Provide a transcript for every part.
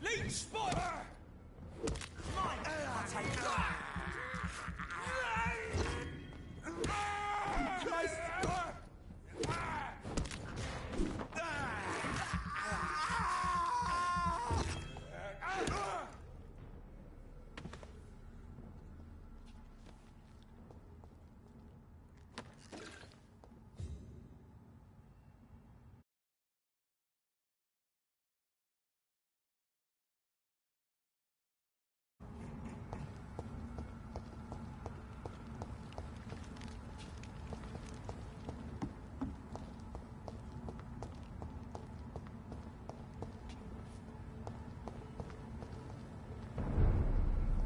Leech spot! Mine! I'll take it.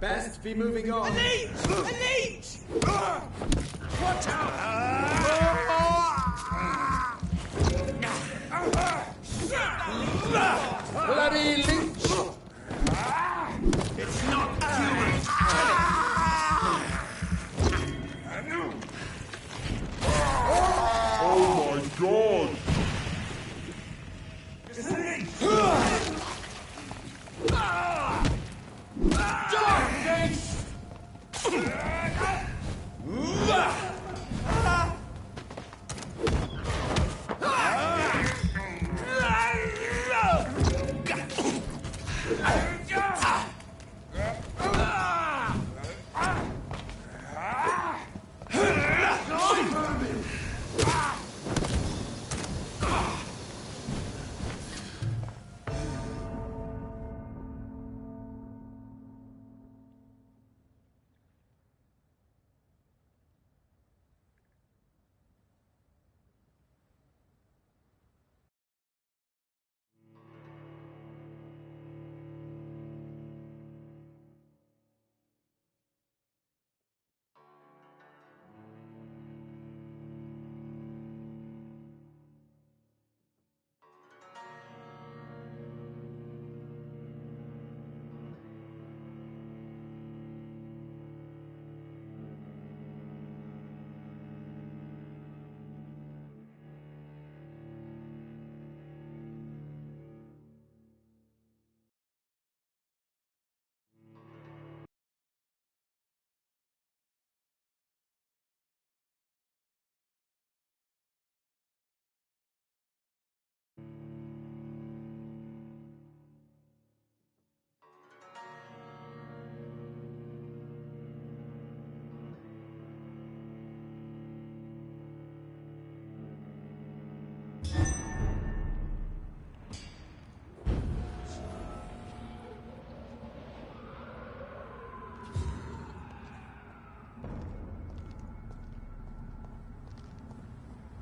Best be moving on. A leech! A leech! Watch out! Bloody leech! It's not human! Oh my god! It's a leech!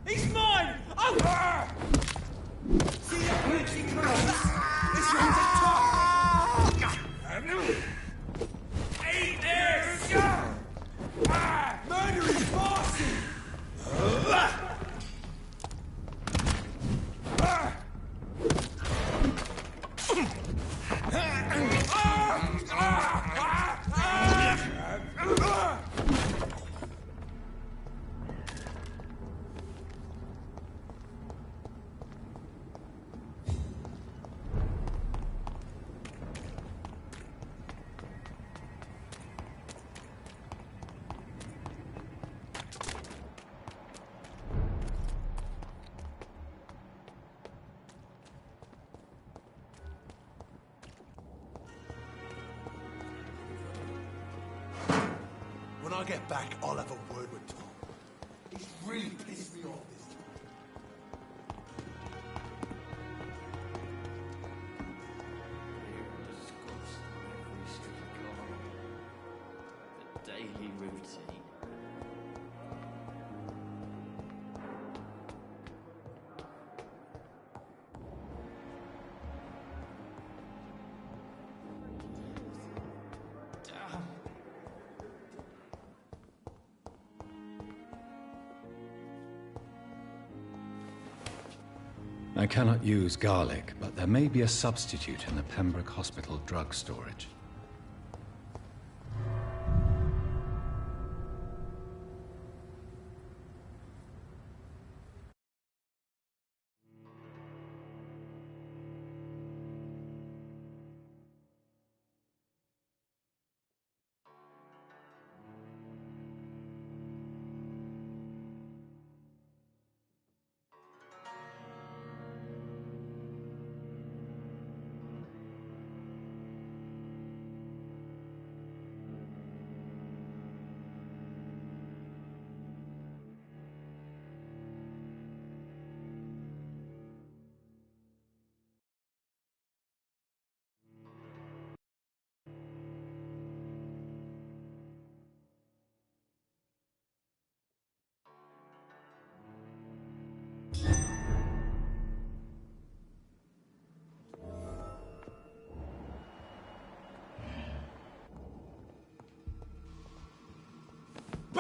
He's mine! Oh! See that leech he comes? This one's a top! Eat this! Murder is bossy! When I get back, I'll have a word with Tom. He's really pissed me off this time. The daily routine. I cannot use garlic, but there may be a substitute in the Pembroke Hospital drug storage.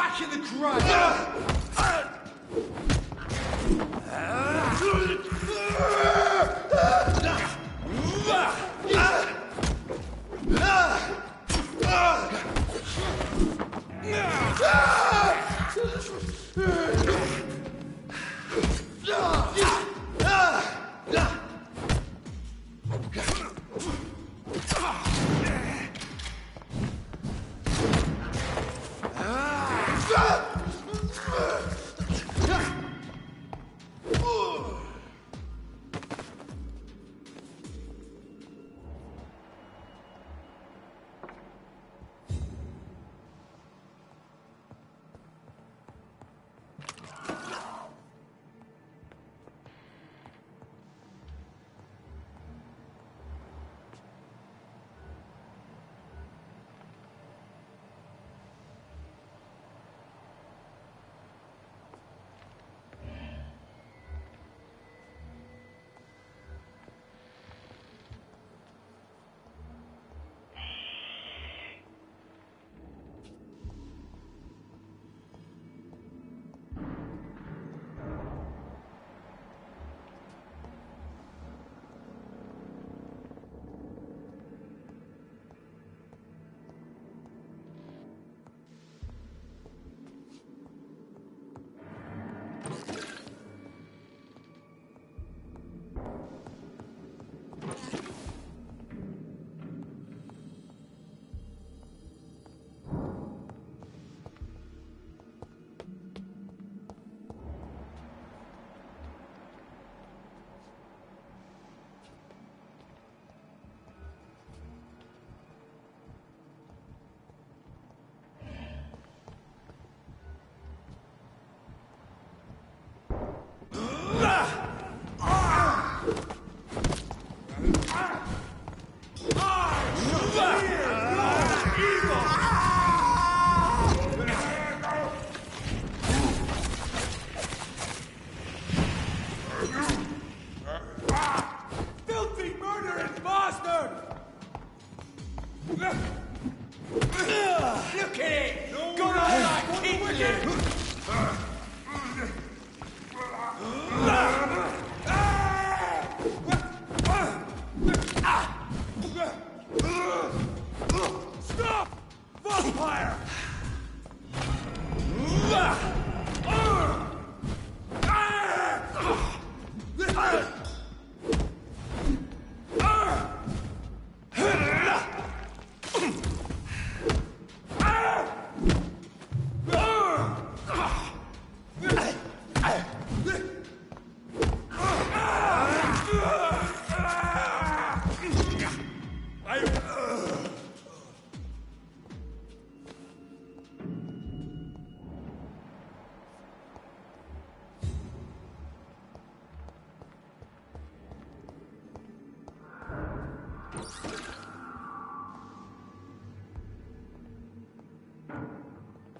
back in the grave!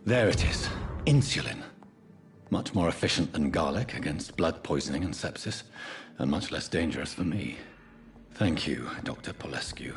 There it is. Insulin. Much more efficient than garlic against blood poisoning and sepsis, and much less dangerous for me. Thank you, Dr. Polescu.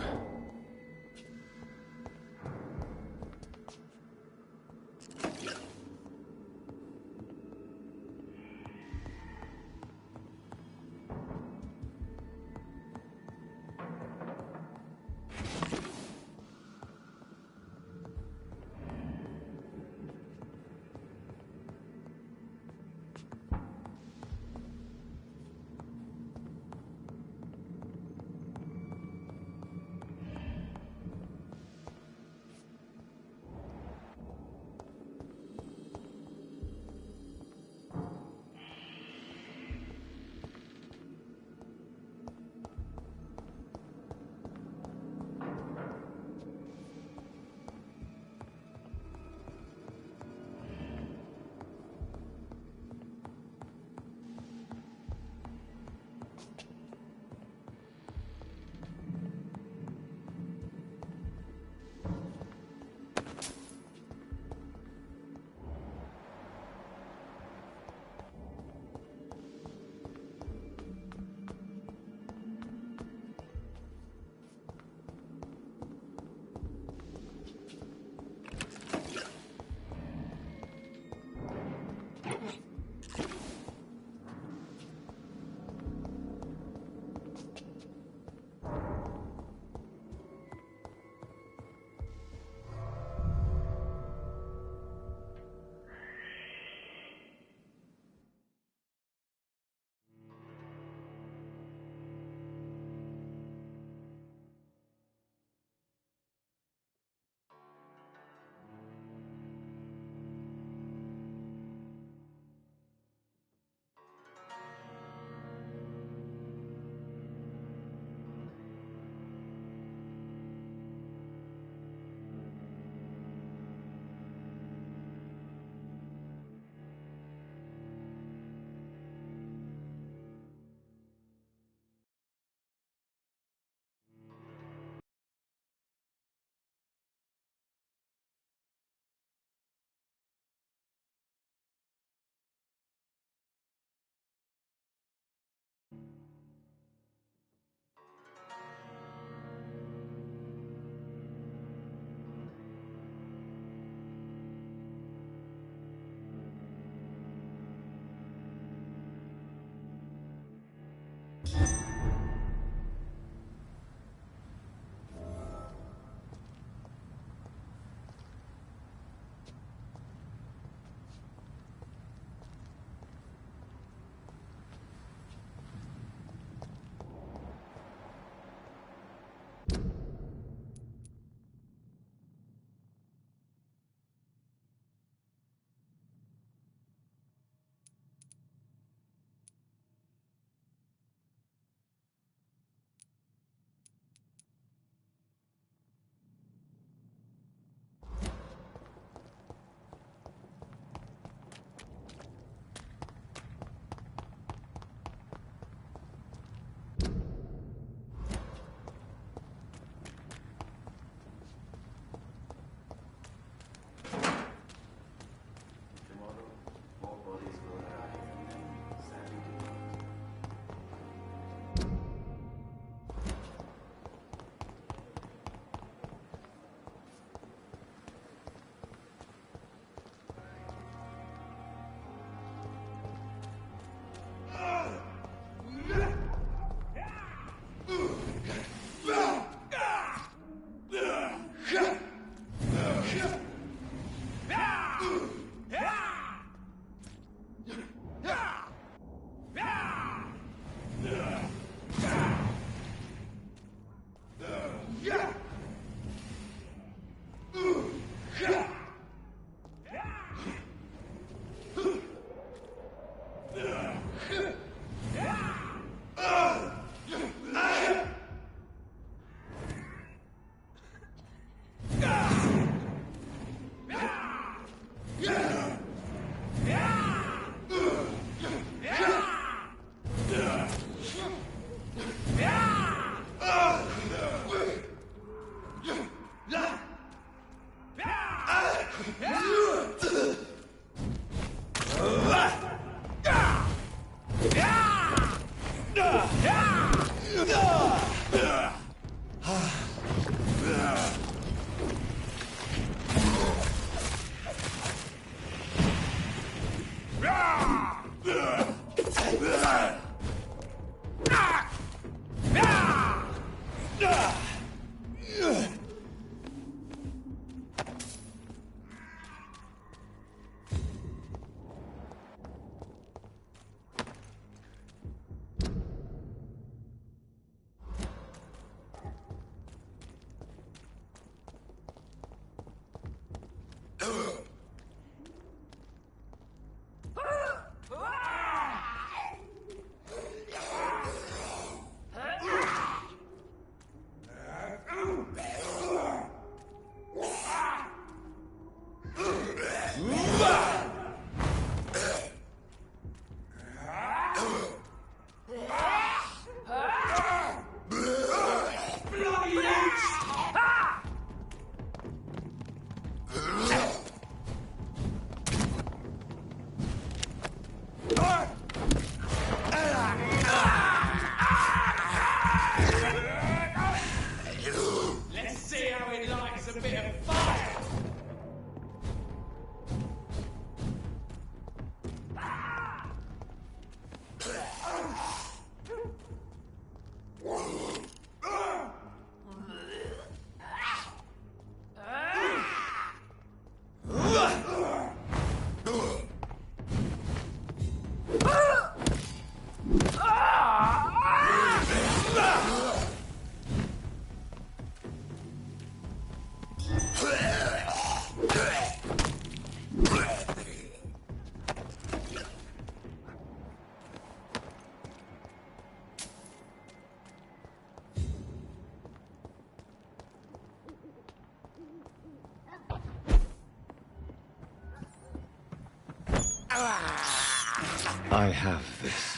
I have this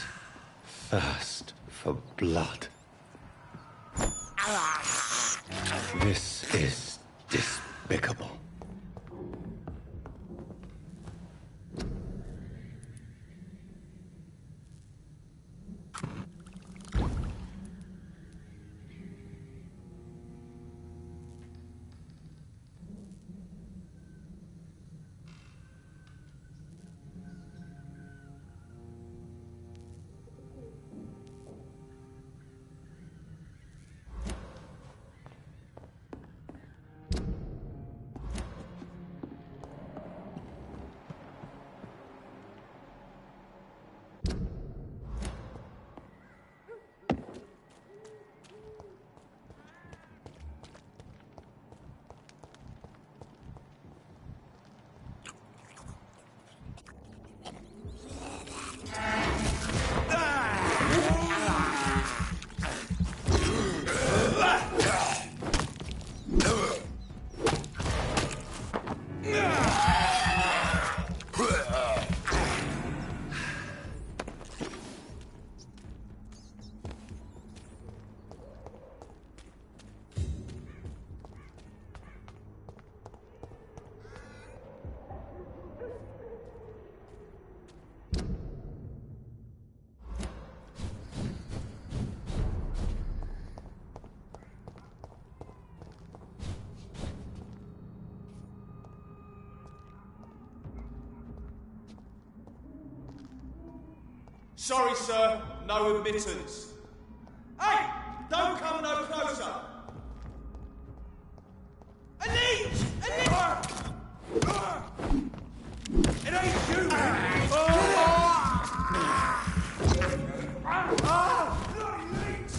thirst for blood. This is despicable. Sorry, sir, no admittance. Hey, don't come no closer. A leech! A leech! It ain't you! Bloody leech!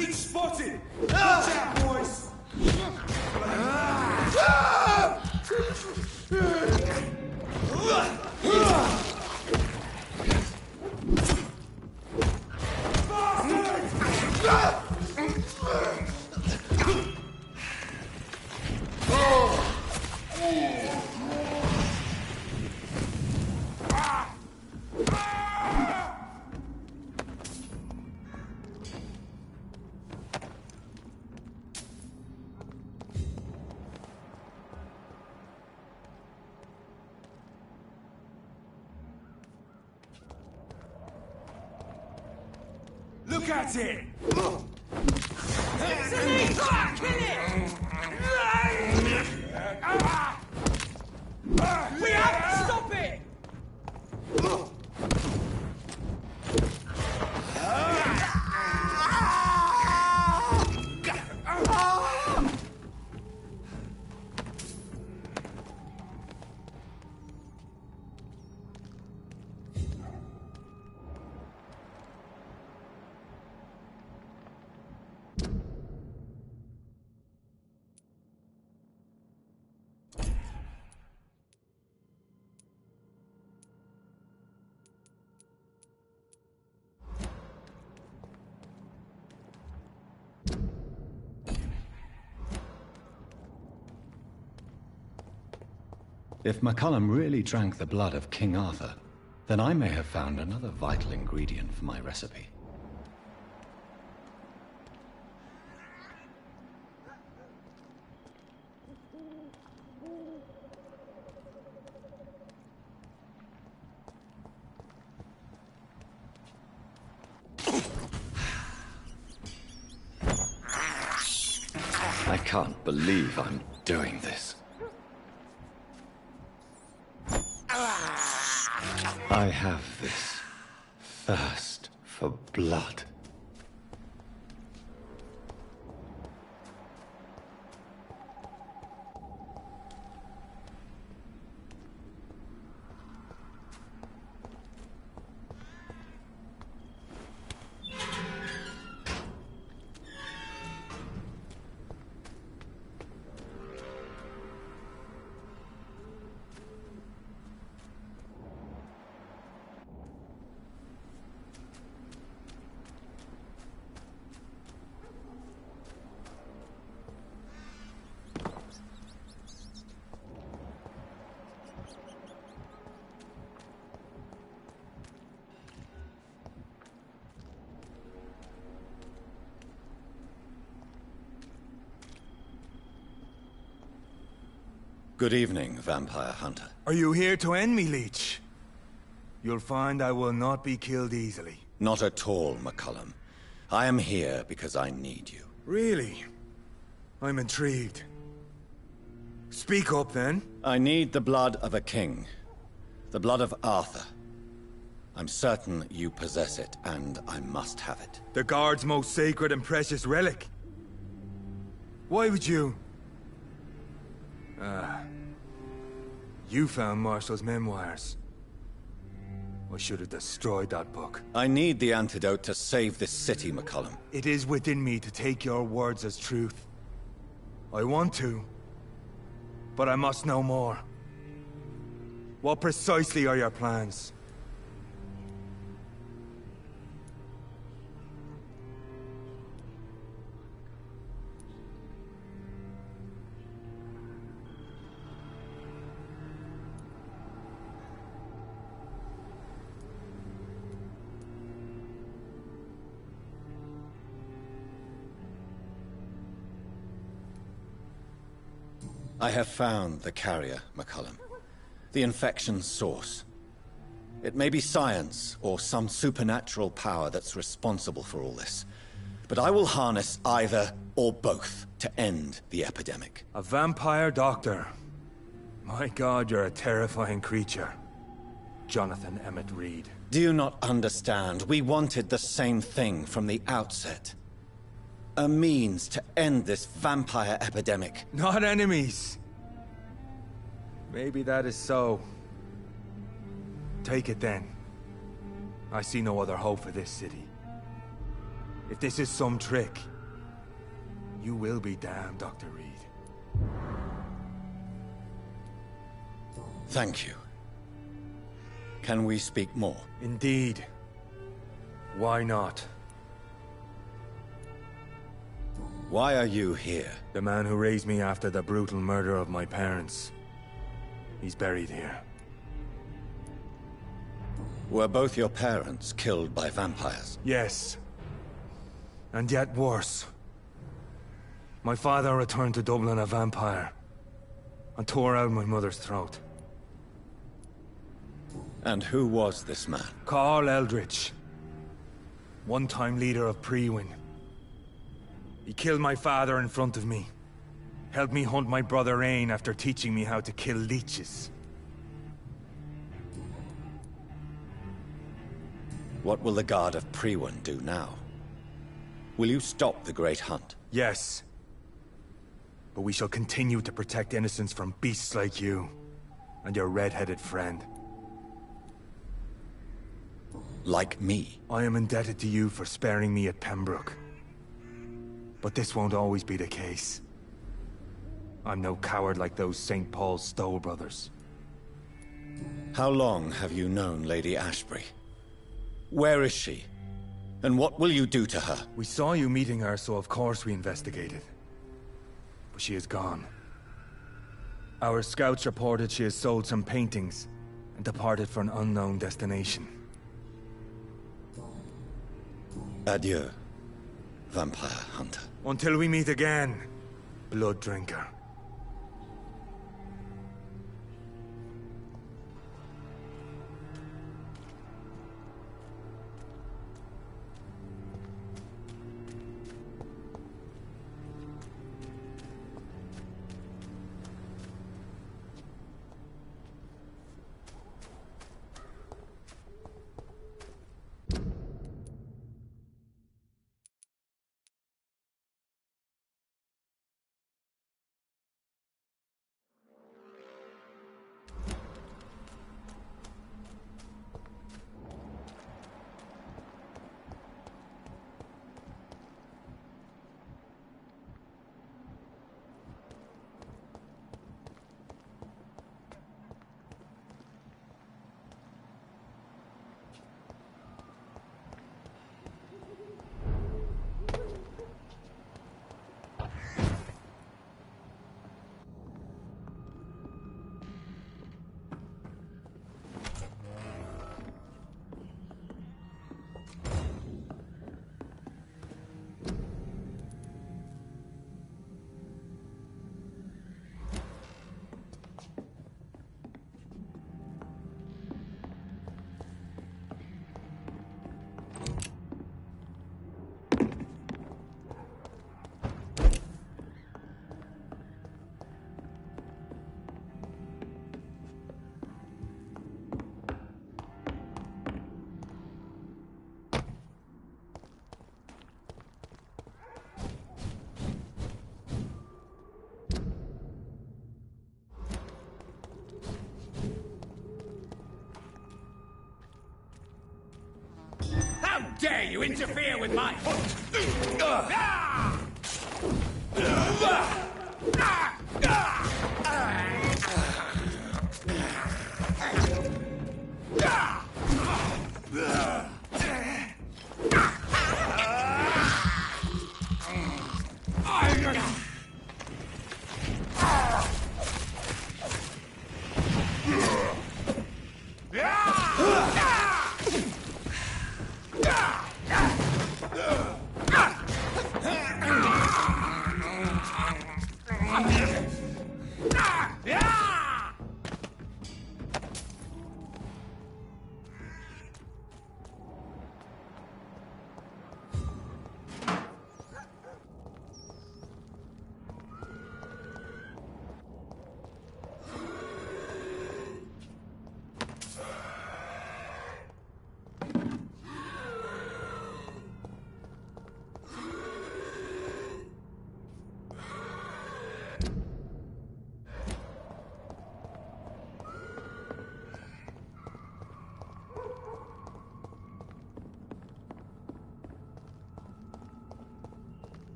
Leech spotted! Watch out, boys! Look at it! It's an eagle! Kill it! We have to stop it! If McCullum really drank the blood of King Arthur, then I may have found another vital ingredient for my recipe. I can't believe I'm doing this. I have this thirst for blood. Good evening, vampire hunter. Are you here to end me, Leech? You'll find I will not be killed easily. Not at all, McCullum. I am here because I need you. Really? I'm intrigued. Speak up, then. I need the blood of a king. The blood of Arthur. I'm certain you possess it, and I must have it. The Guard's most sacred and precious relic. Why would you? You found Marshall's memoirs. I should have destroyed that book. I need the antidote to save this city, McCullum. It is within me to take your words as truth. I want to, but I must know more. What precisely are your plans? I have found the carrier, McCullum. The infection's source. It may be science, or some supernatural power that's responsible for all this. But I will harness either, or both, to end the epidemic. A vampire doctor. My God, you're a terrifying creature. Jonathan Emmett Reed. Do you not understand? We wanted the same thing from the outset. A means to end this vampire epidemic. Not enemies. Maybe that is so. Take it then. I see no other hope for this city. If this is some trick, You will be damned, Dr. Reed. Thank you. Can we speak more? Indeed. Why not? Why are you here? The man who raised me after the brutal murder of my parents. He's buried here. Were both your parents killed by vampires? Yes. And yet worse. My father returned to Dublin a vampire, and tore out my mother's throat. And who was this man? Carl Eldritch. One-time leader of Ps4. He killed my father in front of me. Helped me hunt my brother Ain after teaching me how to kill leeches. What will the Guard of Ps4 do now? Will you stop the Great Hunt? Yes. But we shall continue to protect innocents from beasts like you, and your red-headed friend. Like me? I am indebted to you for sparing me at Pembroke. But this won't always be the case. I'm no coward like those St. Paul's Stowe brothers. How long have you known Lady Ashbury? Where is she? And what will you do to her? We saw you meeting her, so of course we investigated. But she is gone. Our scouts reported she has sold some paintings and departed for an unknown destination. Adieu, vampire hunter. Until we meet again, blood drinker. How dare you interfere with my hunt?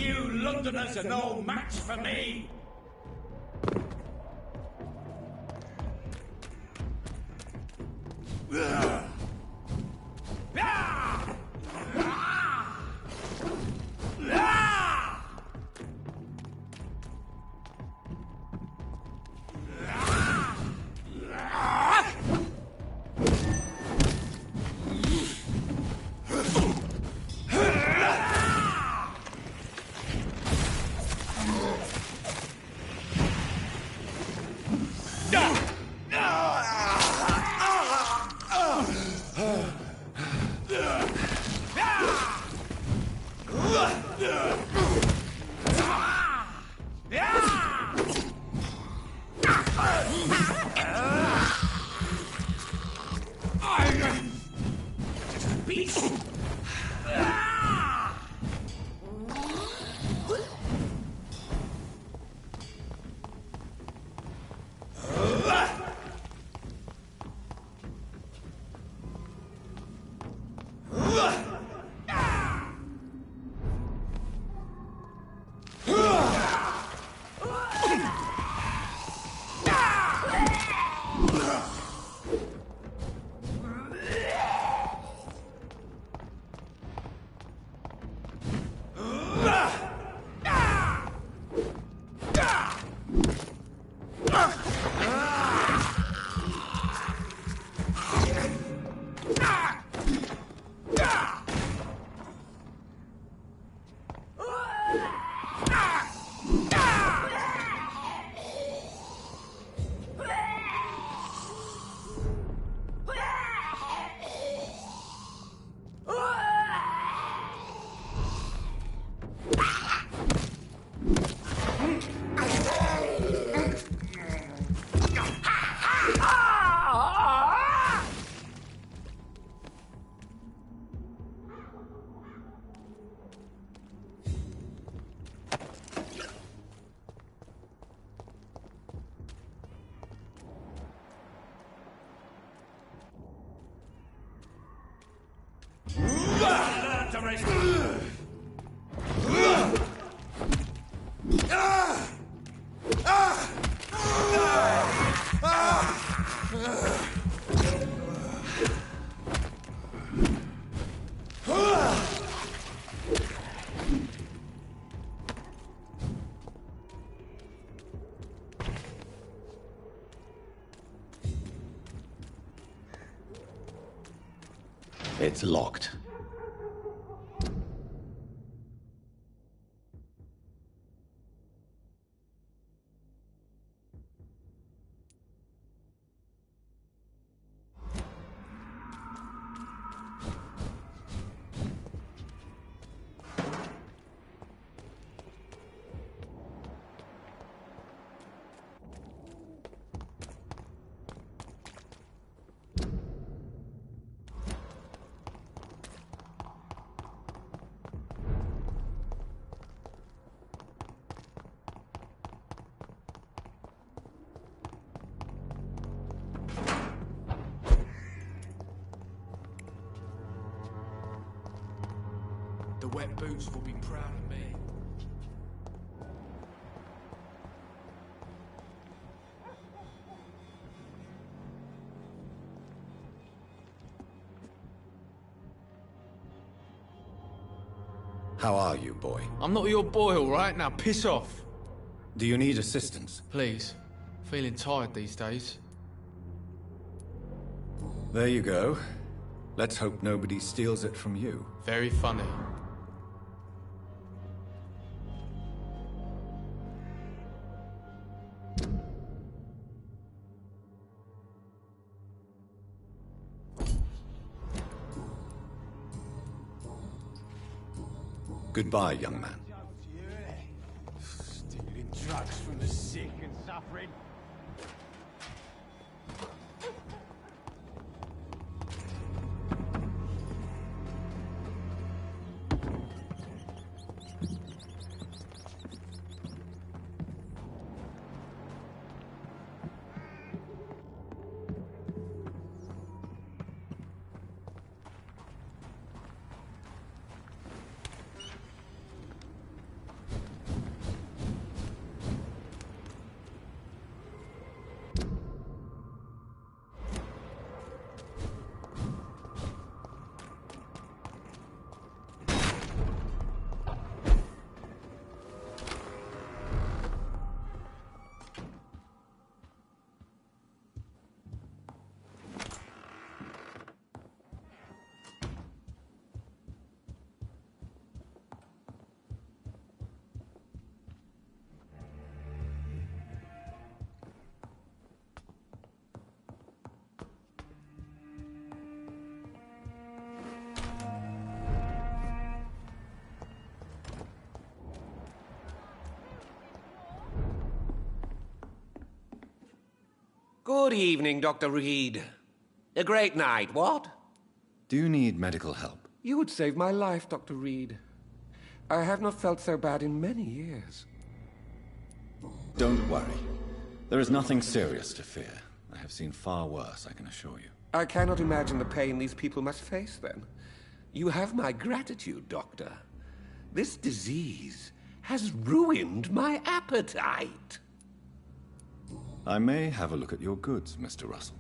You Londoners are no match for me! It's locked. The wet boots will be proud of me. How are you, boy? I'm not your boy, all right? Now piss off. Do you need assistance? Please. Feeling tired these days. There you go. Let's hope nobody steals it from you. Very funny. Goodbye, young man. Stealing drugs from the sick and suffering. Good evening, Dr. Reed. A great night, what? Do you need medical help? You would save my life, Dr. Reed. I have not felt so bad in many years. Don't worry. There is nothing serious to fear. I have seen far worse, I can assure you. I cannot imagine the pain these people must face, then. You have my gratitude, Doctor. This disease has ruined my appetite. I may have a look at your goods, Mr. Russell.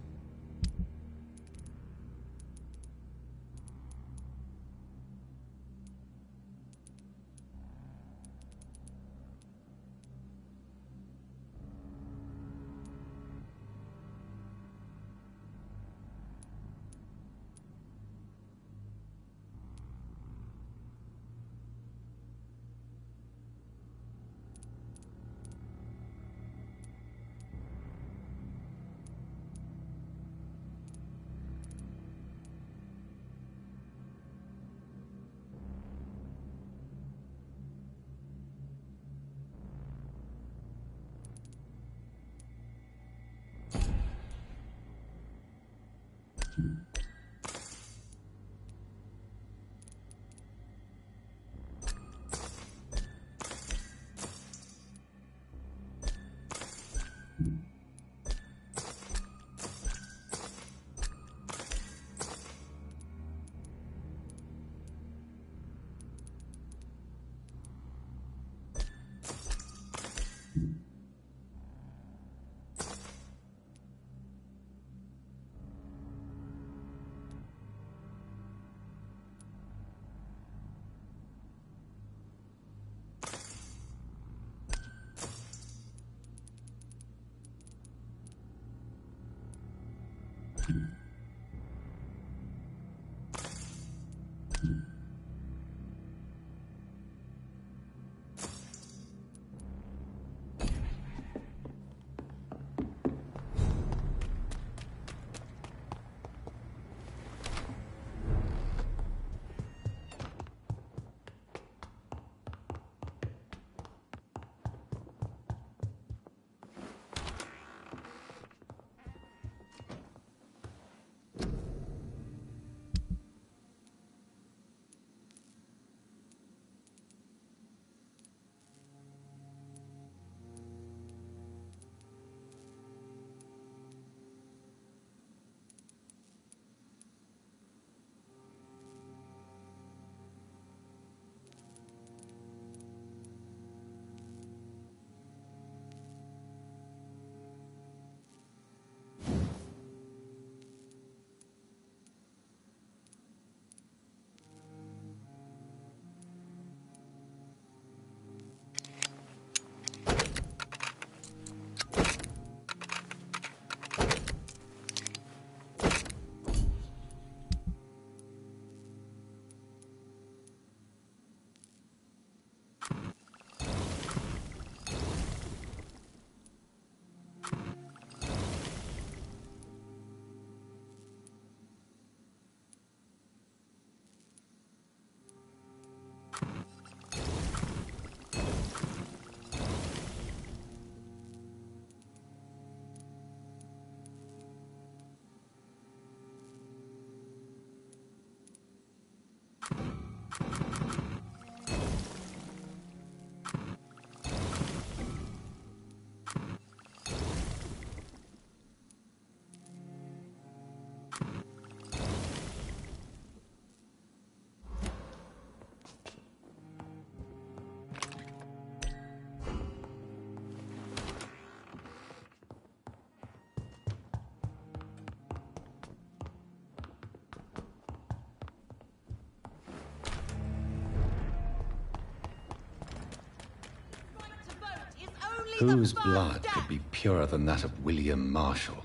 Whose blood could be purer than that of William Marshall?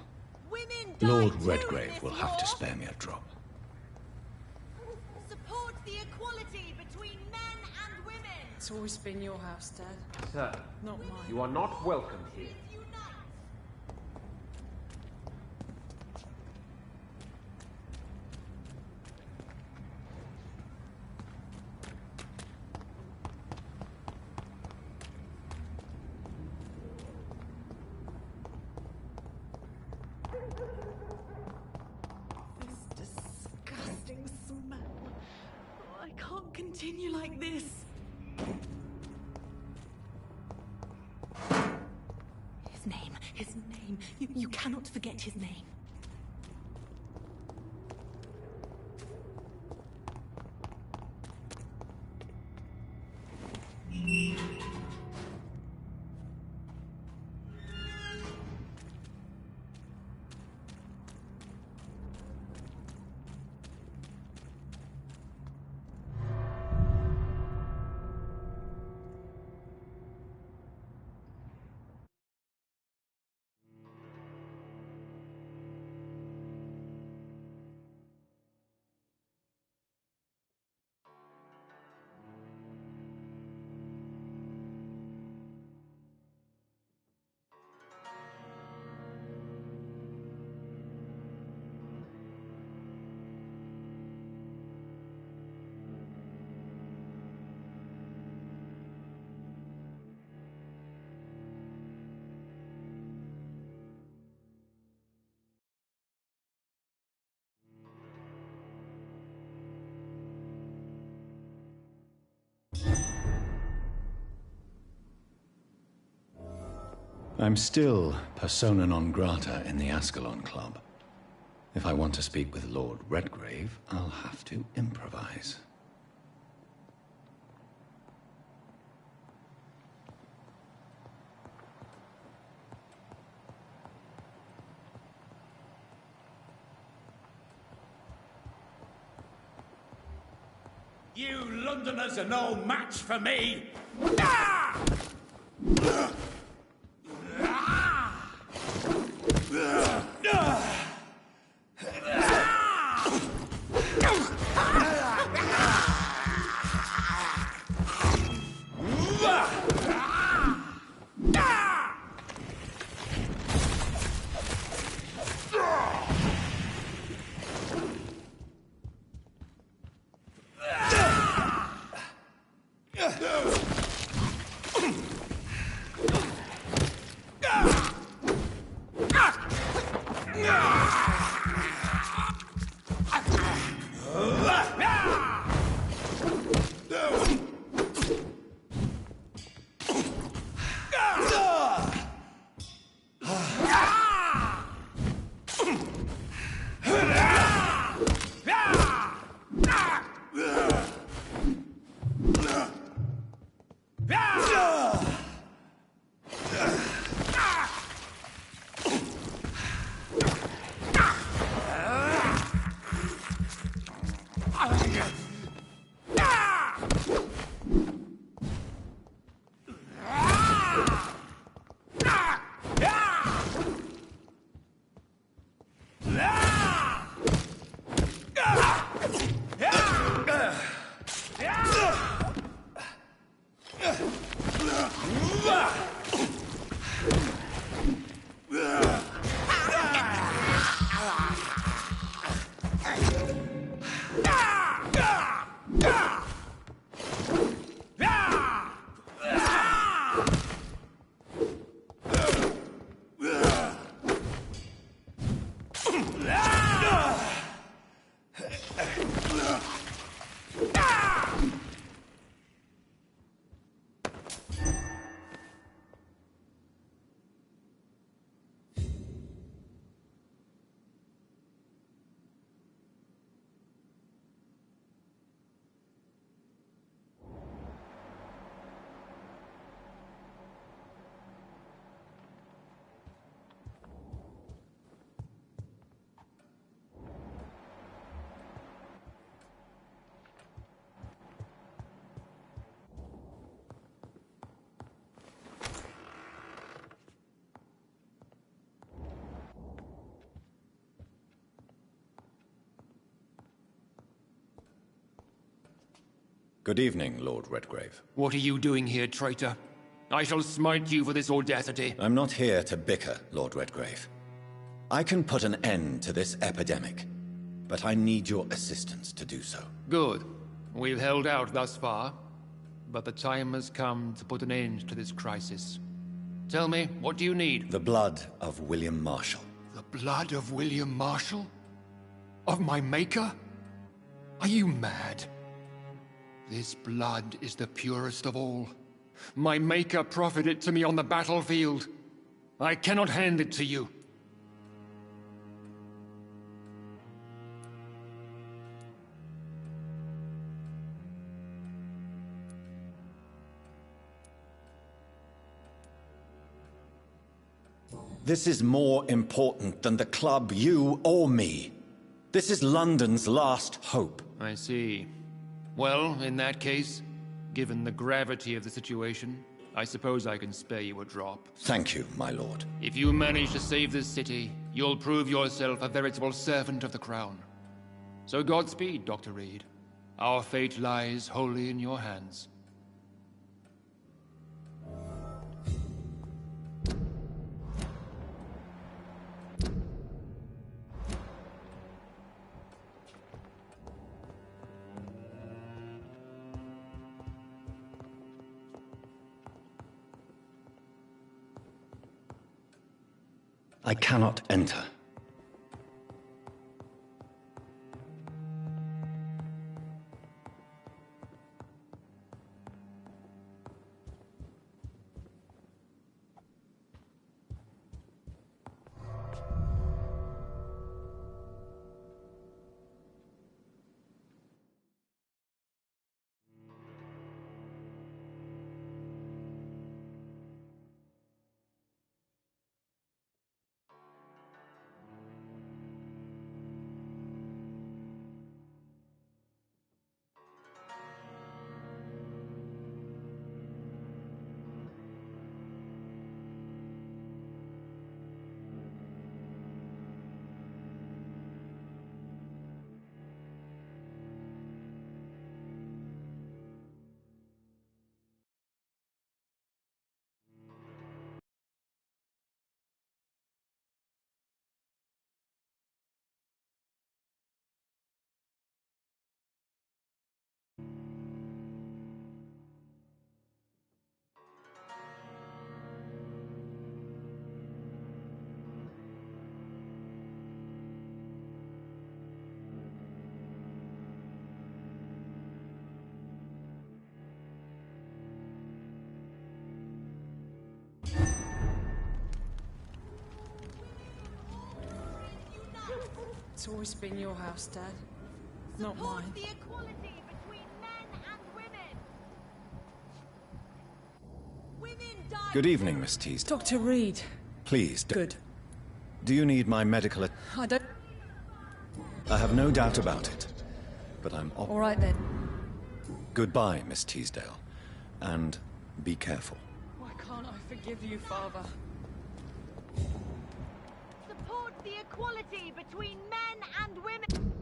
Lord Redgrave will have to spare me a drop. Support the equality between men and women. It's always been your house, Dad. Sir, Not mine. you are not welcome here. continue like this. His name. You cannot forget his name. I'm still persona non grata in the Ascalon Club. If I want to speak with Lord Redgrave, I'll have to improvise. You Londoners are no match for me! Ah! Good evening, Lord Redgrave. What are you doing here, traitor? I shall smite you for this audacity. I'm not here to bicker, Lord Redgrave. I can put an end to this epidemic, but I need your assistance to do so. Good. We've held out thus far, but the time has come to put an end to this crisis. Tell me, what do you need? The blood of William Marshall. The blood of William Marshall? Of my maker? Are you mad? This blood is the purest of all. My Maker proffered it to me on the battlefield. I cannot hand it to you. This is more important than the club, you, or me. This is London's last hope. I see. Well, in that case, given the gravity of the situation, I suppose I can spare you a drop. Thank you, my lord. If you manage to save this city, you'll prove yourself a veritable servant of the Crown. So Godspeed, Dr. Reed. Our fate lies wholly in your hands. I cannot enter. It's always been your house, Dad. Not Support mine. the equality between men and women. Women die. Good evening, Miss Teasdale. Dr. Reed. Please, Good. do you need my medical... I don't... I have no doubt about it, but I'm... All right, then. Goodbye, Miss Teasdale. And be careful. Why can't I forgive you, Father? Support the equality between men and women.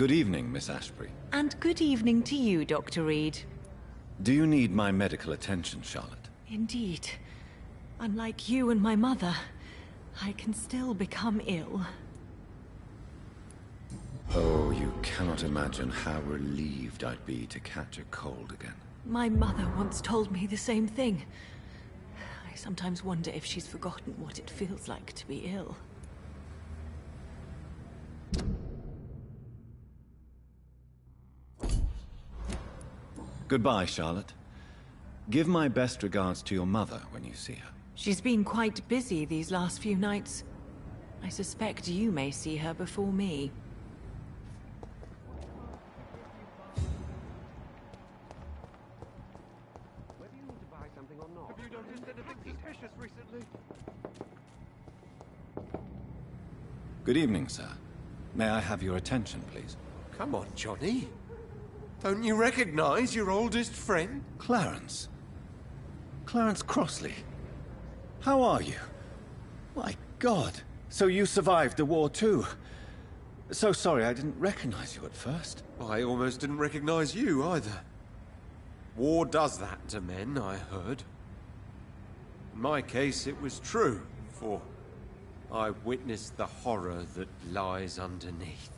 Good evening, Miss Ashbury. And good evening to you, Dr. Reed. Do you need my medical attention, Charlotte? Indeed. Unlike you and my mother, I can still become ill. Oh, you cannot imagine how relieved I'd be to catch a cold again. My mother once told me the same thing. I sometimes wonder if she's forgotten what it feels like to be ill. Goodbye, Charlotte. Give my best regards to your mother when you see her. She's been quite busy these last few nights. I suspect you may see her before me. Whether you need to buy something or not. Have you noticed anything suspicious recently? Good evening, sir. May I have your attention, please? Come on, Johnny. Don't you recognize your oldest friend? Clarence. Clarence Crossley. How are you? My God! So you survived the war too? So sorry I didn't recognize you at first. I almost didn't recognize you either. War does that to men, I heard. In my case, it was true, for I witnessed the horror that lies underneath.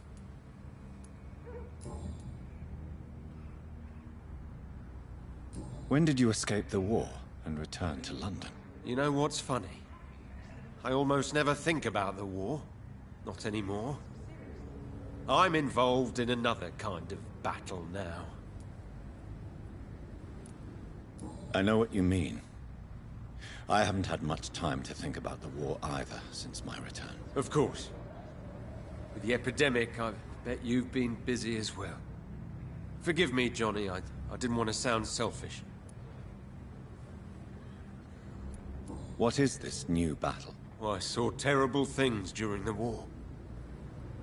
When did you escape the war and return to London? You know what's funny? I almost never think about the war. Not anymore. I'm involved in another kind of battle now. I know what you mean. I haven't had much time to think about the war either since my return. Of course. With the epidemic, I bet you've been busy as well. Forgive me, Johnny, I didn't want to sound selfish. What is this new battle? Well, I saw terrible things during the war.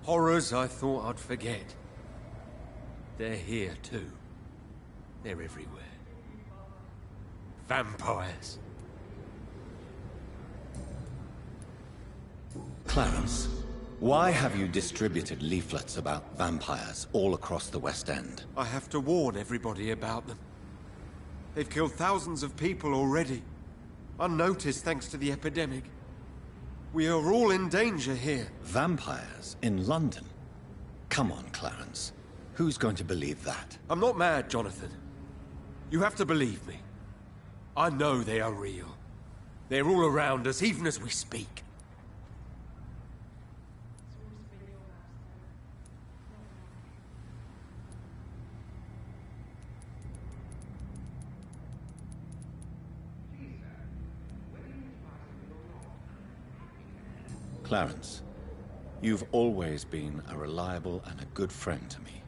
Horrors I thought I'd forget. They're here too. They're everywhere. Vampires. Clarence, why have you distributed leaflets about vampires all across the West End? I have to warn everybody about them. They've killed thousands of people already. Unnoticed thanks to the epidemic. We are all in danger here. Vampires in London? Come on, Clarence. Who's going to believe that? I'm not mad, Jonathan. You have to believe me. I know they are real. They're all around us, even as we speak. Clarence, you've always been a reliable and a good friend to me.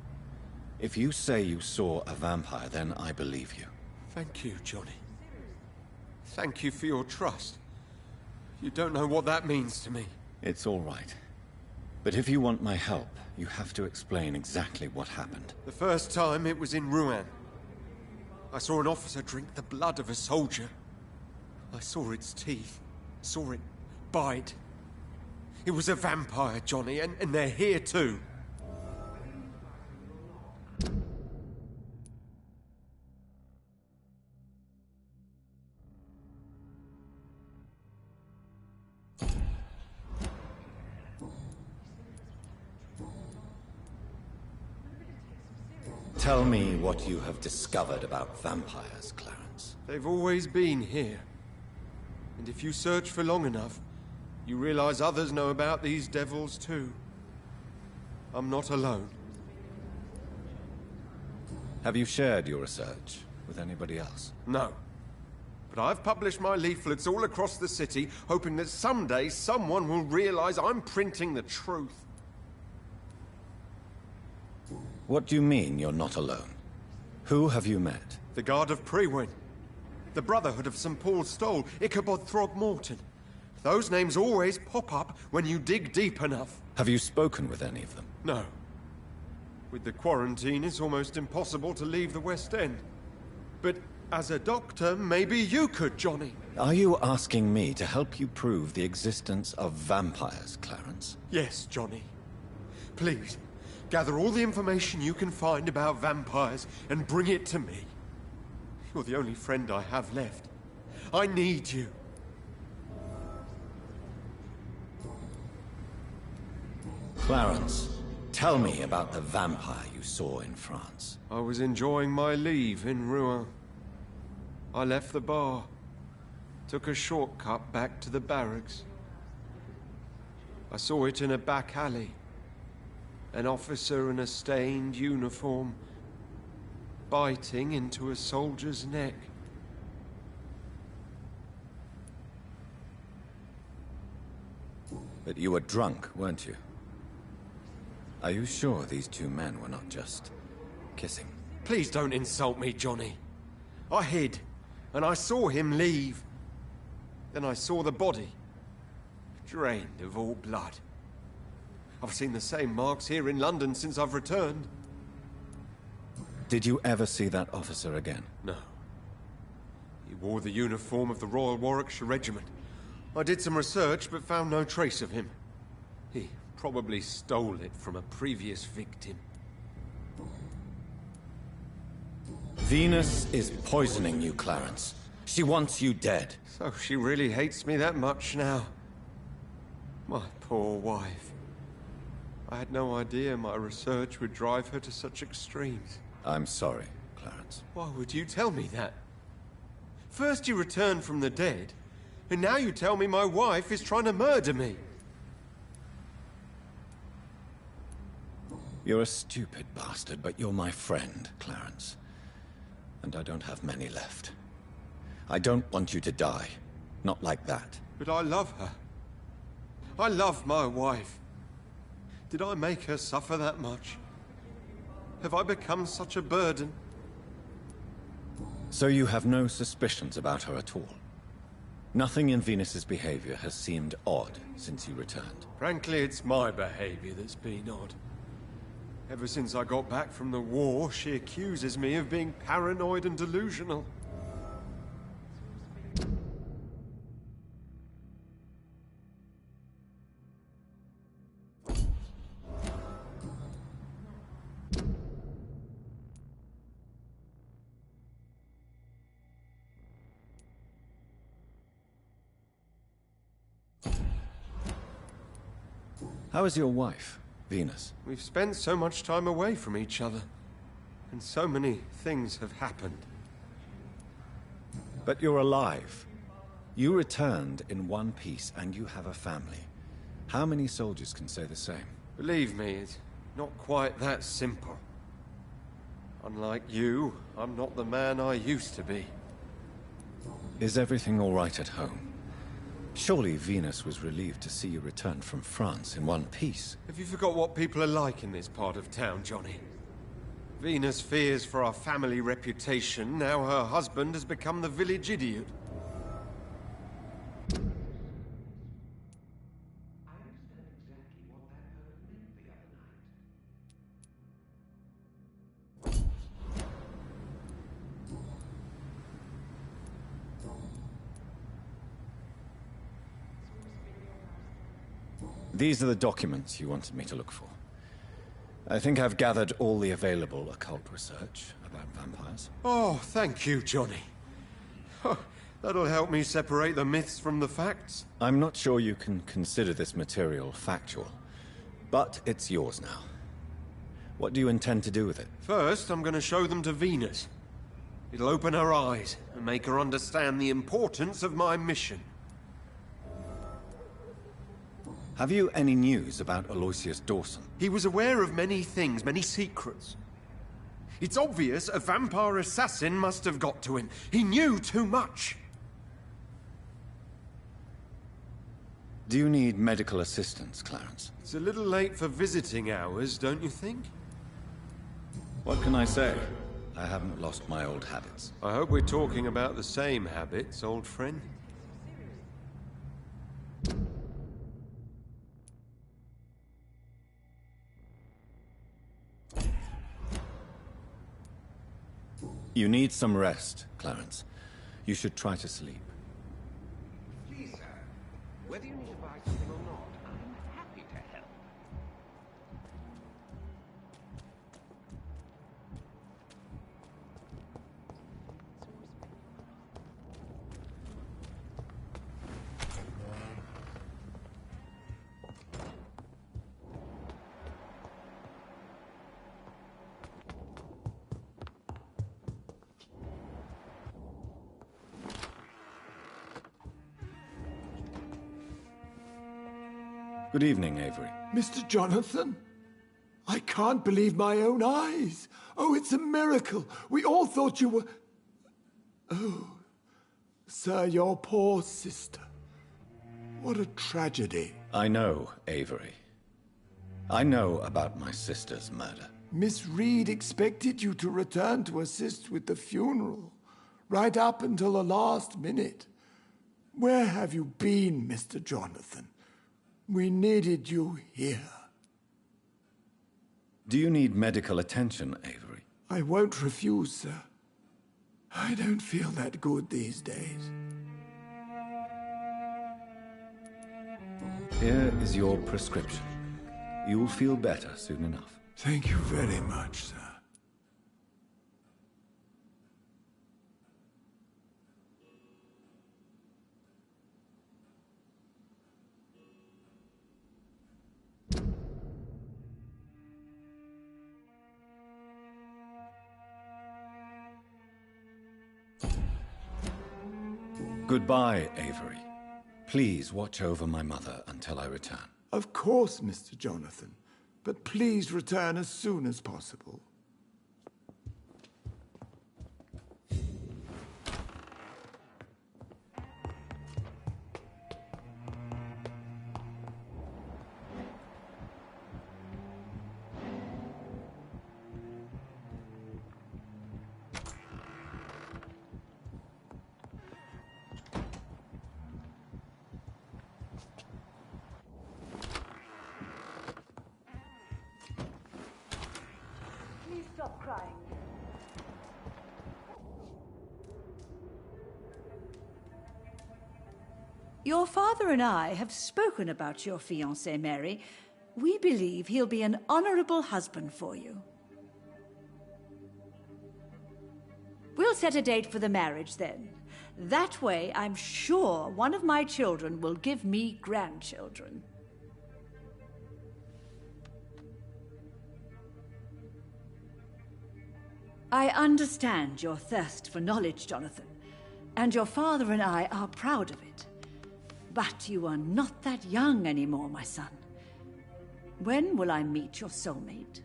If you say you saw a vampire, then I believe you. Thank you, Johnny. Thank you for your trust. You don't know what that means to me. It's all right. But if you want my help, you have to explain exactly what happened. The first time, it was in Rouen. I saw an officer drink the blood of a soldier. I saw its teeth. Saw it bite. It was a vampire, Johnny, and they're here too. Tell me what you have discovered about vampires, Clarence. They've always been here. And if you search for long enough, you realize others know about these devils too. I'm not alone. Have you shared your research with anybody else? No. But I've published my leaflets all across the city, hoping that someday someone will realize I'm printing the truth. What do you mean you're not alone? Who have you met? The Guard of Prewin. The Brotherhood of St. Paul's Stole. Ichabod Throgmorton. Those names always pop up when you dig deep enough. Have you spoken with any of them? No. With the quarantine, it's almost impossible to leave the West End. But as a doctor, maybe you could, Johnny. Are you asking me to help you prove the existence of vampires, Clarence? Yes, Johnny. Please, gather all the information you can find about vampires and bring it to me. You're the only friend I have left. I need you. Clarence, tell me about the vampire you saw in France. I was enjoying my leave in Rouen. I left the bar, took a shortcut back to the barracks. I saw it in a back alley. An officer in a stained uniform, biting into a soldier's neck. But you were drunk, weren't you? Are you sure these two men were not just kissing? Please don't insult me, Johnny. I hid, and I saw him leave. Then I saw the body, drained of all blood. I've seen the same marks here in London since I've returned. Did you ever see that officer again? No. He wore the uniform of the Royal Warwickshire Regiment. I did some research, but found no trace of him. He probably stole it from a previous victim. Venus is poisoning you, Clarence. She wants you dead. So she really hates me that much now. My poor wife. I had no idea my research would drive her to such extremes. I'm sorry, Clarence. Why would you tell me that? First you returned from the dead, and now you tell me my wife is trying to murder me. You're a stupid bastard, but you're my friend, Clarence. And I don't have many left. I don't want you to die. Not like that. But I love her. I love my wife. Did I make her suffer that much? Have I become such a burden? So you have no suspicions about her at all? Nothing in Venus's behavior has seemed odd since you returned? Frankly, it's my behavior that's been odd. Ever since I got back from the war, she accuses me of being paranoid and delusional. How is your wife, Venus? We've spent so much time away from each other, and so many things have happened. But you're alive. You returned in one piece, and you have a family. How many soldiers can say the same? Believe me, it's not quite that simple. Unlike you, I'm not the man I used to be. Is everything all right at home? Surely Venus was relieved to see you return from France in one piece. Have you forgot what people are like in this part of town, Johnny? Venus fears for our family reputation. Now her husband has become the village idiot. These are the documents you wanted me to look for. I think I've gathered all the available occult research about vampires. Oh, thank you, Johnny. That'll help me separate the myths from the facts. I'm not sure you can consider this material factual, but it's yours now. What do you intend to do with it? First, I'm going to show them to Venus. It'll open her eyes and make her understand the importance of my mission. Have you any news about Aloysius Dawson? He was aware of many things, many secrets. It's obvious a vampire assassin must have got to him. He knew too much. Do you need medical assistance, Clarence? It's a little late for visiting hours, don't you think? What can I say? I haven't lost my old habits. I hope we're talking about the same habits, old friend. You need some rest, Clarence. You should try to sleep. Please, sir. Whether you need to buy something or not, I'm happy to help. Good evening, Avery. Mr. Jonathan? I can't believe my own eyes. Oh, it's a miracle. We all thought you were... Oh, sir, your poor sister. What a tragedy. I know, Avery. I know about my sister's murder. Miss Reed expected you to return to assist with the funeral, right up until the last minute. Where have you been, Mr. Jonathan? We needed you here. Do you need medical attention, Avery? I won't refuse, sir. I don't feel that good these days. Here is your prescription. You'll feel better soon enough. Thank you very much, sir. Goodbye, Avery. Please watch over my mother until I return. Of course, Mr. Jonathan. But please return as soon as possible. Please stop crying. Your father and I have spoken about your fiancé, Mary. We believe he'll be an honorable husband for you. We'll set a date for the marriage then. That way, I'm sure one of my children will give me grandchildren. I understand your thirst for knowledge, Jonathan, and your father and I are proud of it. But you are not that young anymore, my son. When will I meet your soulmate?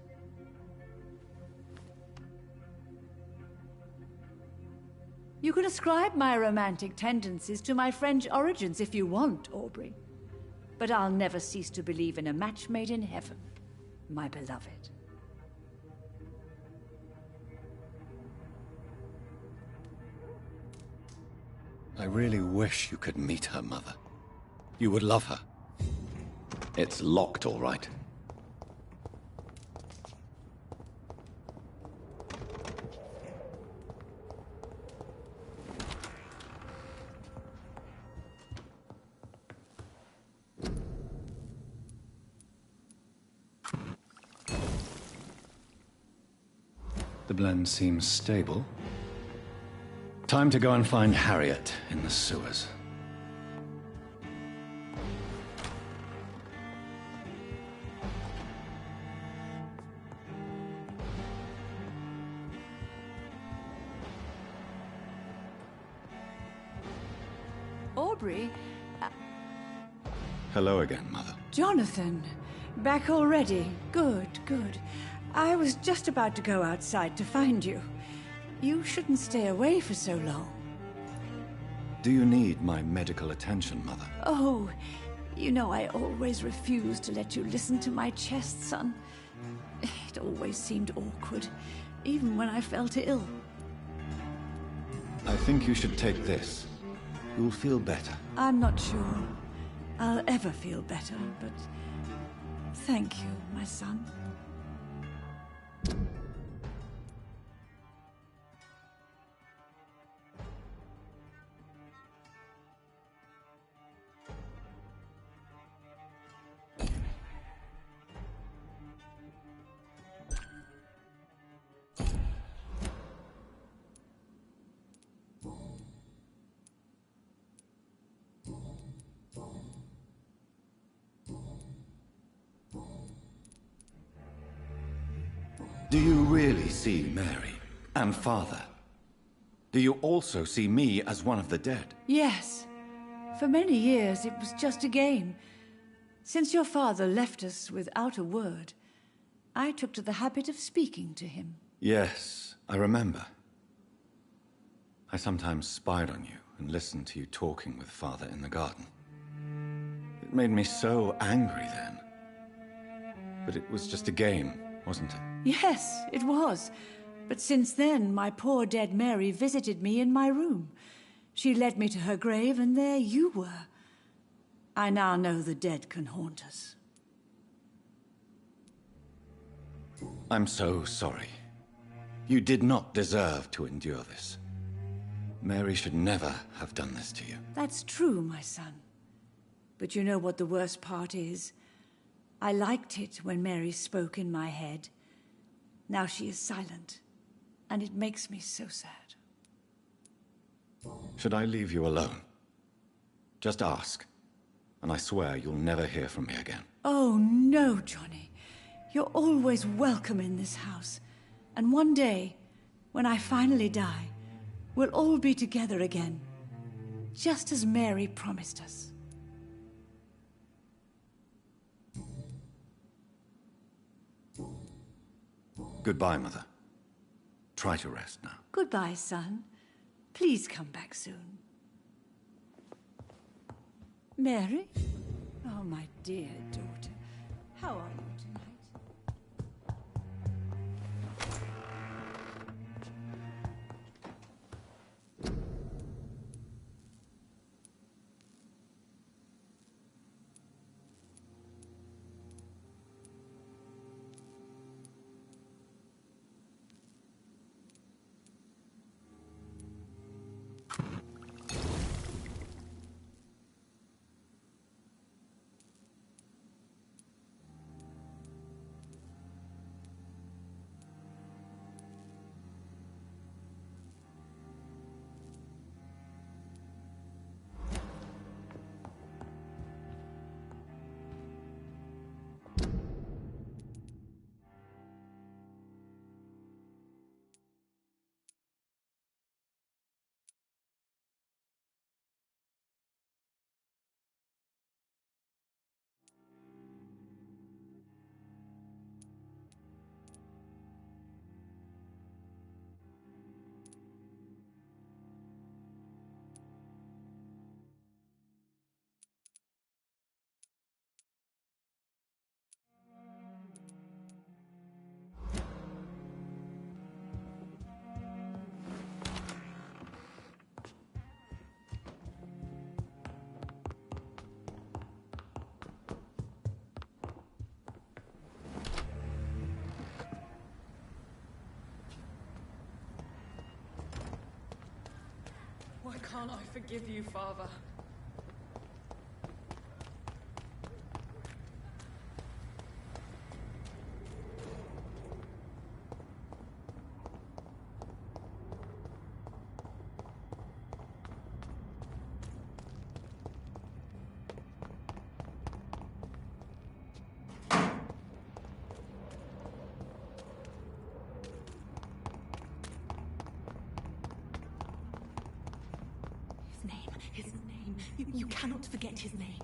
You can ascribe my romantic tendencies to my French origins if you want, Aubrey. But I'll never cease to believe in a match made in heaven, my beloved. I really wish you could meet her, Mother. You would love her. It's locked, all right. The blend seems stable. Time to go and find Harriet in the sewers. Aubrey? Hello again, Mother. Jonathan, back already. Good, good. I was just about to go outside to find you. You shouldn't stay away for so long. Do you need my medical attention, Mother? Oh, you know I always refused to let you listen to my chest, son. It always seemed awkward, even when I felt ill. I think you should take this. You'll feel better. I'm not sure I'll ever feel better, but thank you, my son. Do you really see Mary and Father? Do you also see me as one of the dead? Yes. For many years, it was just a game. Since your father left us without a word, I took to the habit of speaking to him. Yes, I remember. I sometimes spied on you and listened to you talking with Father in the garden. It made me so angry then. But it was just a game, wasn't it? Yes, it was. But since then, my poor dead Mary visited me in my room. She led me to her grave, and there you were. I now know the dead can haunt us. I'm so sorry. You did not deserve to endure this. Mary should never have done this to you. That's true, my son. But you know what the worst part is? I liked it when Mary spoke in my head. Now she is silent, and it makes me so sad. Should I leave you alone? Just ask, and I swear you'll never hear from me again. Oh, no, Johnny. You're always welcome in this house. And one day, when I finally die, we'll all be together again, just as Mary promised us. Goodbye, Mother. Try to rest now. Goodbye, son. Please come back soon. Mary? Oh, my dear daughter. How are you tonight? Why can't I forgive you, Father? His name. You cannot forget his name.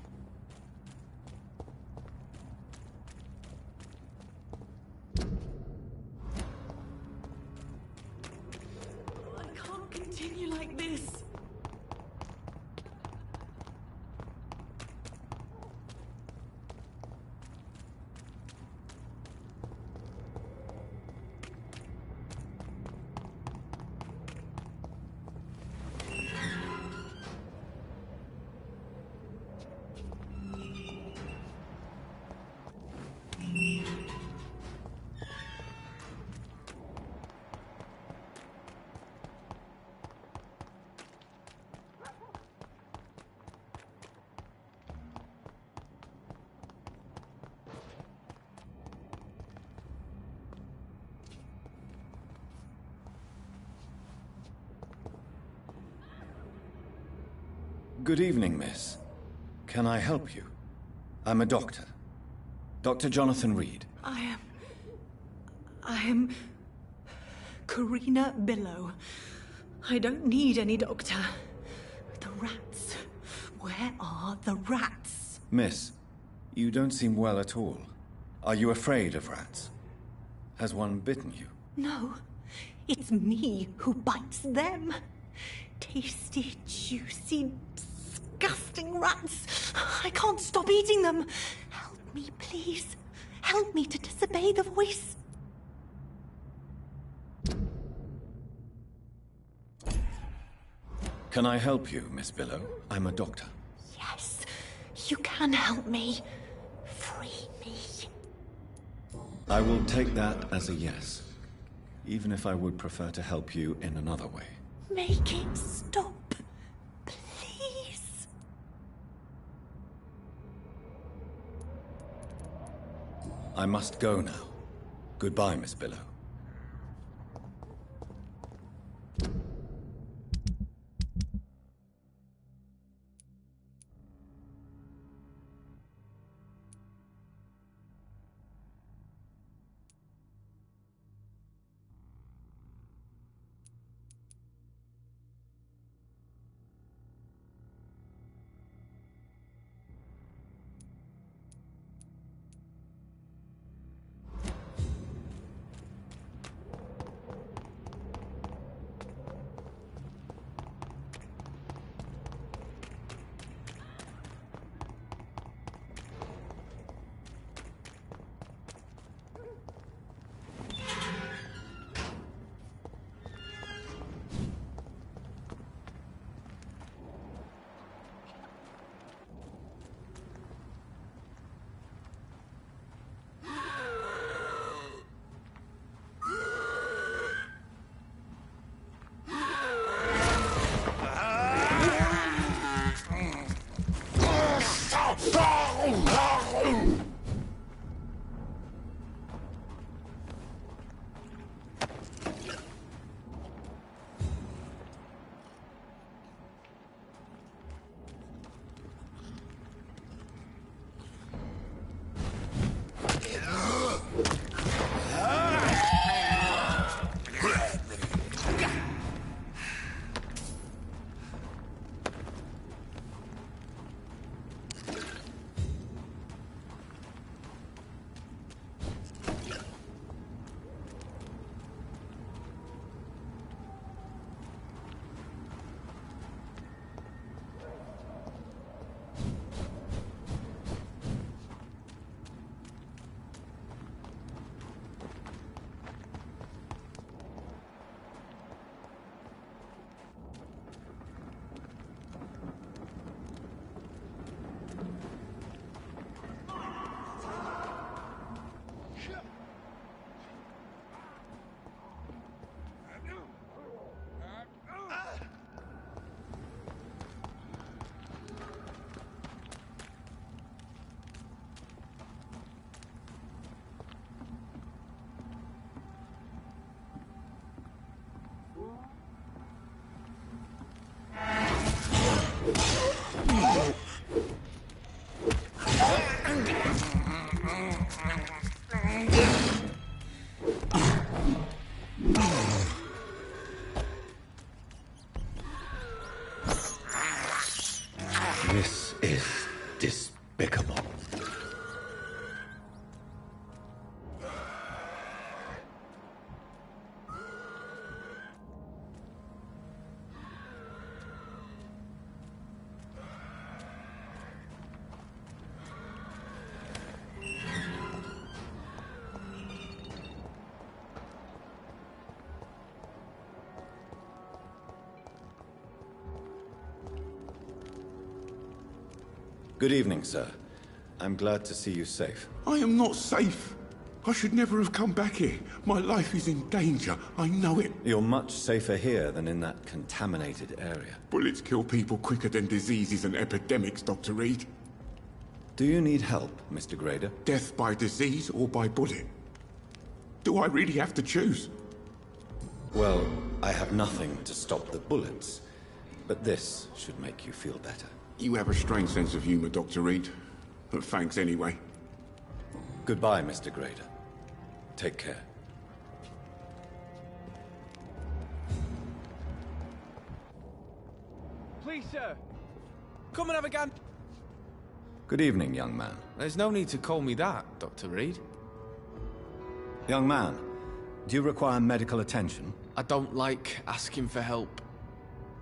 I can't continue like this. Good evening, miss. Can I help you? I'm a doctor. Dr. Jonathan Reed. I am Karina Billow. I don't need any doctor. The rats. Where are the rats? Miss, you don't seem well at all. Are you afraid of rats? Has one bitten you? No, it's me who bites them. Tasty, juicy, disgusting rats. I can't stop eating them. Help me, please. Help me to disobey the voice. Can I help you, Miss Billow? I'm a doctor. Yes, you can help me. Free me. I will take that as a yes, even if I would prefer to help you in another way. Make it stop, please. I must go now. Goodbye, Miss Billow. This is despicable. Good evening, sir. I'm glad to see you safe. I am not safe. I should never have come back here. My life is in danger. I know it. You're much safer here than in that contaminated area. Bullets kill people quicker than diseases and epidemics, Dr. Reed. Do you need help, Mr. Grader? Death by disease or by bullet? Do I really have to choose? Well, I have nothing to stop the bullets, but this should make you feel better. You have a strange sense of humor, Dr. Reed. But thanks anyway. Goodbye, Mr. Grader. Take care. Please, sir. Come and have a gun. Good evening, young man. There's no need to call me that, Dr. Reed. Young man, do you require medical attention? I don't like asking for help,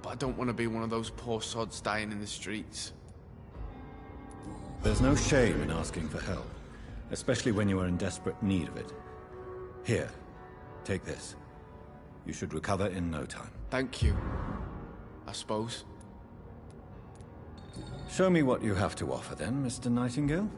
but I don't want to be one of those poor sods dying in the streets. There's no shame in asking for help, especially when you are in desperate need of it. Here, take this. You should recover in no time. Thank you, I suppose. Show me what you have to offer then, Mr. Nightingale.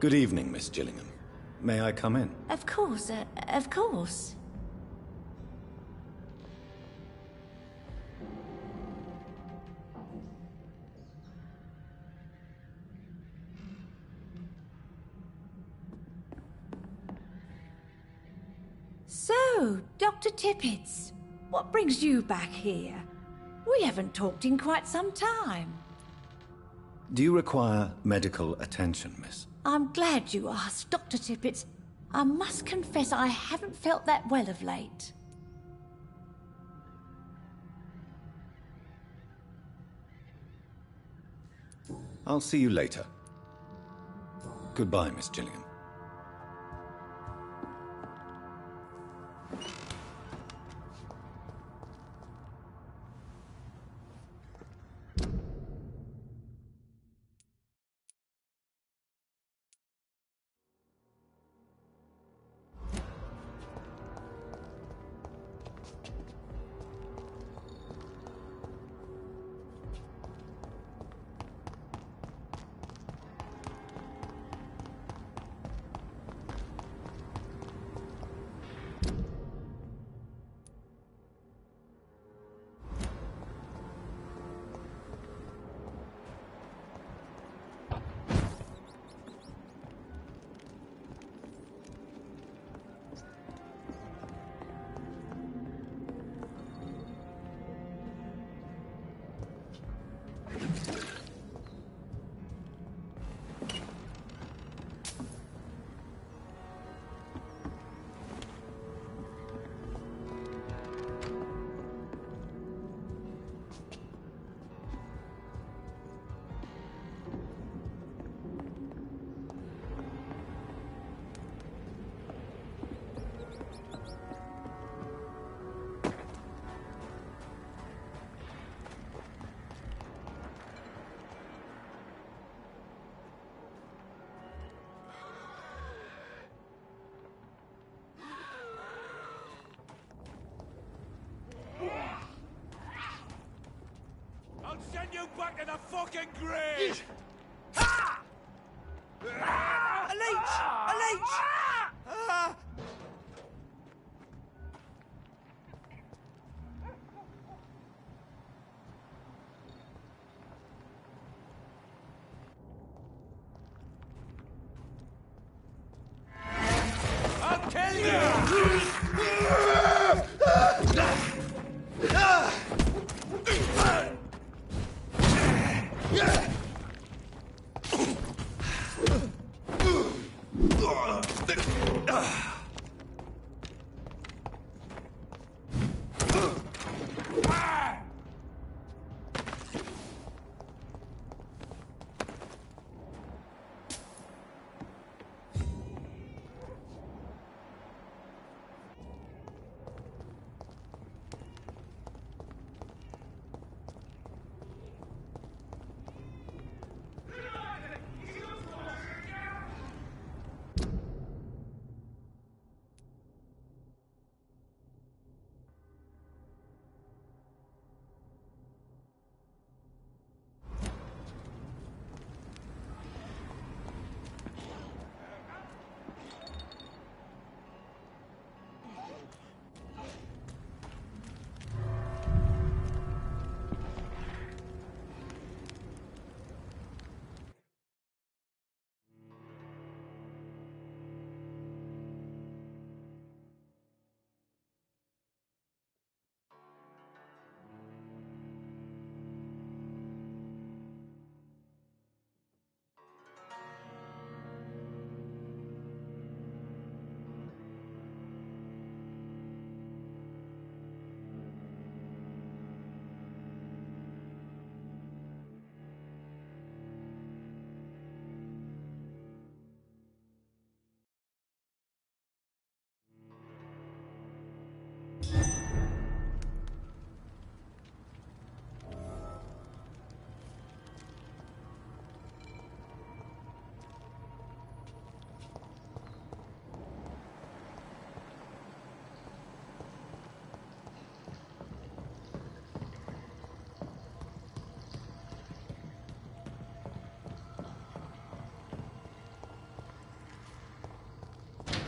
Good evening, Miss Gillingham. May I come in? Of course, of course. So, Dr. Tippets, what brings you back here? We haven't talked in quite some time. Do you require medical attention, miss? I'm glad you asked, Dr. Tippets. I must confess I haven't felt that well of late. I'll see you later. Goodbye, Miss Gillingham. I'll send you back to the fucking grave! Ha! A leech! A leech! Ah! I'll kill you!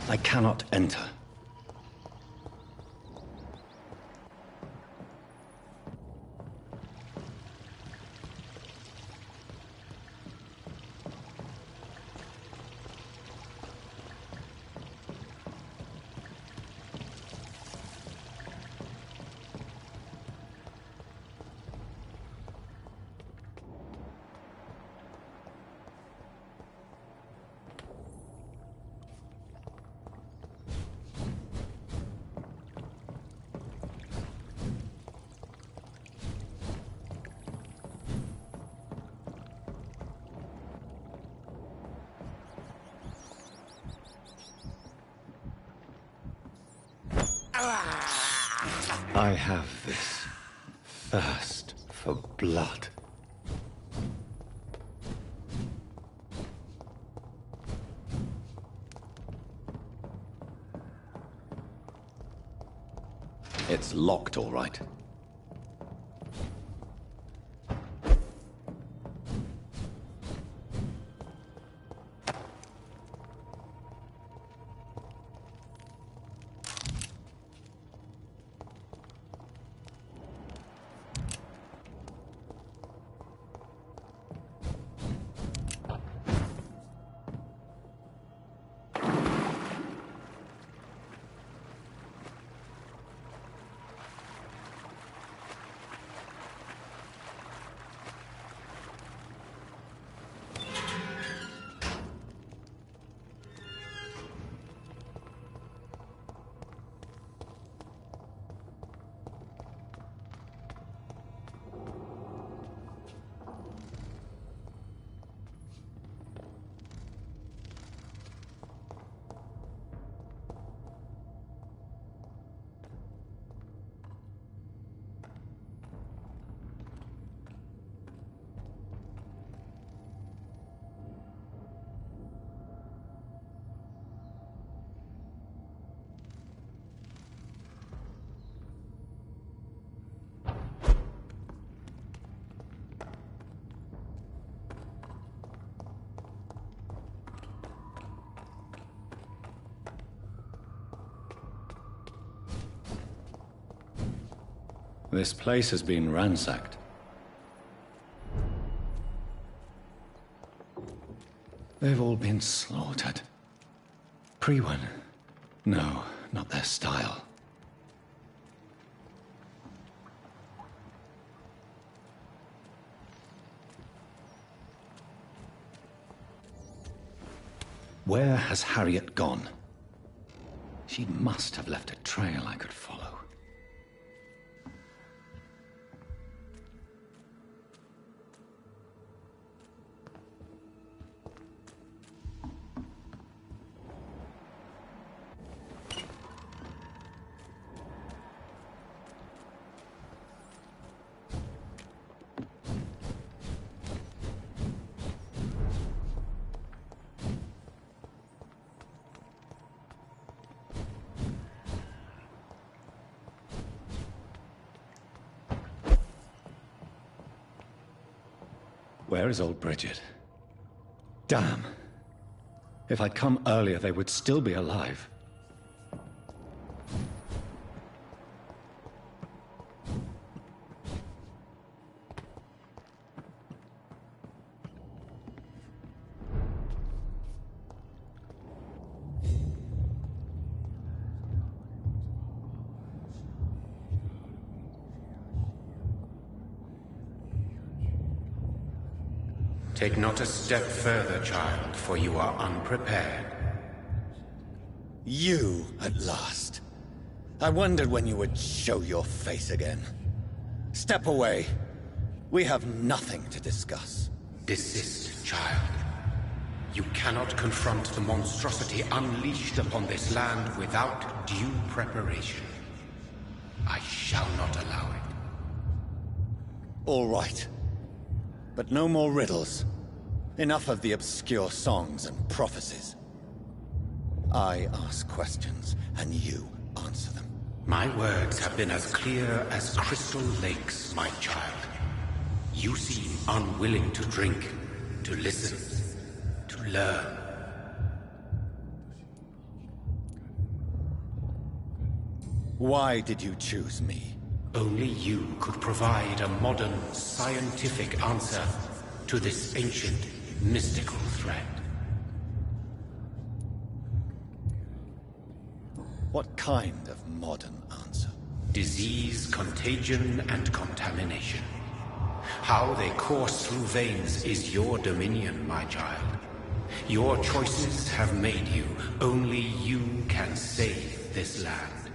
I cannot enter. I have this thirst for blood. It's locked, all right. This place has been ransacked. They've all been slaughtered. Pre-1. No, not their style. Where has Harriet gone? She must have left a trail I could follow. Where is old Bridget? Damn. If I'd come earlier, they would still be alive. Take not a step further, child, for you are unprepared. You, at last. I wondered when you would show your face again. Step away. We have nothing to discuss. Desist, child. You cannot confront the monstrosity unleashed upon this land without due preparation. I shall not allow it. All right. But no more riddles. Enough of the obscure songs and prophecies. I ask questions, and you answer them. My words have been as clear as crystal lakes, my child. You seem unwilling to drink, to listen, to learn. Why did you choose me? Only you could provide a modern, scientific answer to this ancient, mystical threat. What kind of modern answer? Disease, contagion, and contamination. How they course through veins is your dominion, my child. Your choices have made you. Only you can save this land.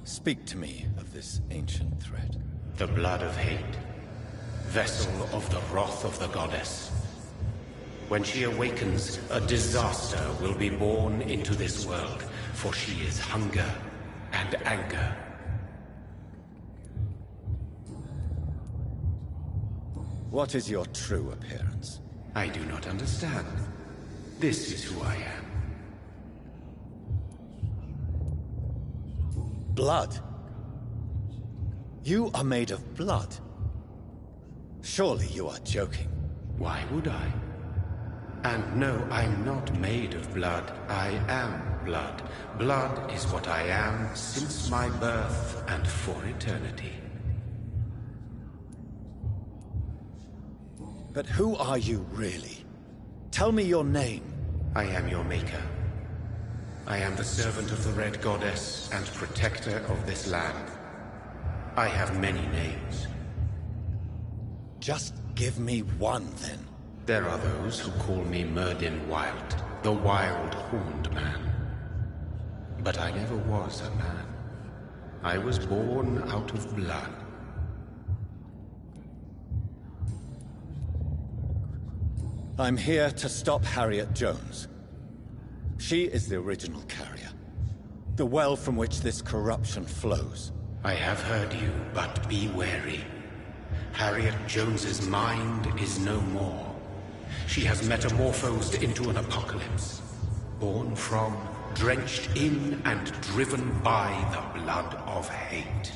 Speak to me of this ancient threat. The blood of hate. Vessel of the wrath of the goddess. When she awakens, a disaster will be born into this world, for she is hunger and anger. What is your true appearance? I do not understand. This is who I am. Blood? You are made of blood. Surely you are joking. Why would I? And no, I'm not made of blood. I am blood. Blood is what I am since my birth and for eternity. But who are you really? Tell me your name. I am your maker. I am the servant of the Red Goddess and protector of this land. I have many names. Just give me one, then. There are those who call me Myrddin Wild, the Wild Horned Man. But I never was a man. I was born out of blood. I'm here to stop Harriet Jones. She is the original carrier. The well from which this corruption flows. I have heard you, but be wary. Harriet Jones's mind is no more. She has metamorphosed into an apocalypse. Born from, drenched in, and driven by the blood of hate.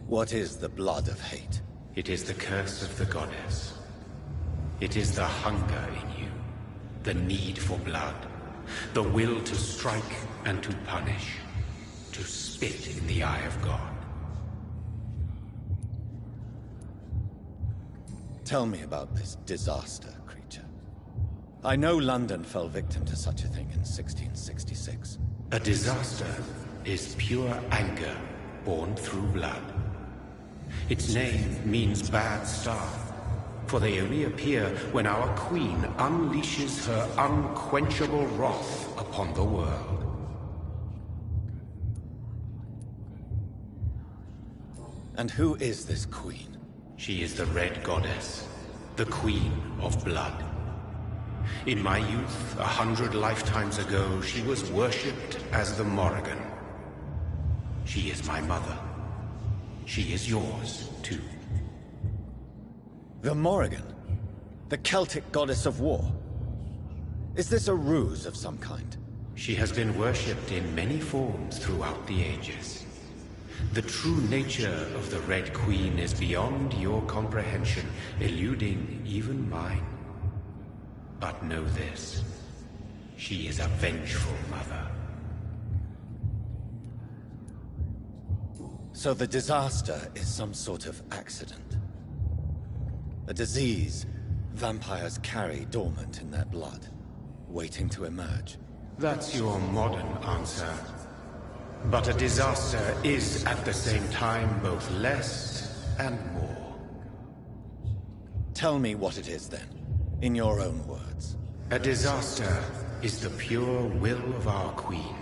What is the blood of hate? It is the curse of the goddess. It is the hunger in you, the need for blood, the will to strike and to punish, to spit in the eye of God. Tell me about this disaster, creature. I know London fell victim to such a thing in 1666. A disaster is pure anger born through blood. Its name means bad star, for they only appear when our queen unleashes her unquenchable wrath upon the world. And who is this queen? She is the Red Goddess, the Queen of Blood. In my youth, 100 lifetimes ago, she was worshipped as the Morrigan. She is my mother. She is yours, too. The Morrigan? The Celtic goddess of war? Is this a ruse of some kind? She has been worshipped in many forms throughout the ages. The true nature of the Red Queen is beyond your comprehension, eluding even mine. But know this, she is a vengeful mother. So the disaster is some sort of accident. A disease vampires carry dormant in their blood, waiting to emerge. That's your modern answer. But a disaster is at the same time both less and more. Tell me what it is then, in your own words. A disaster is the pure will of our queen.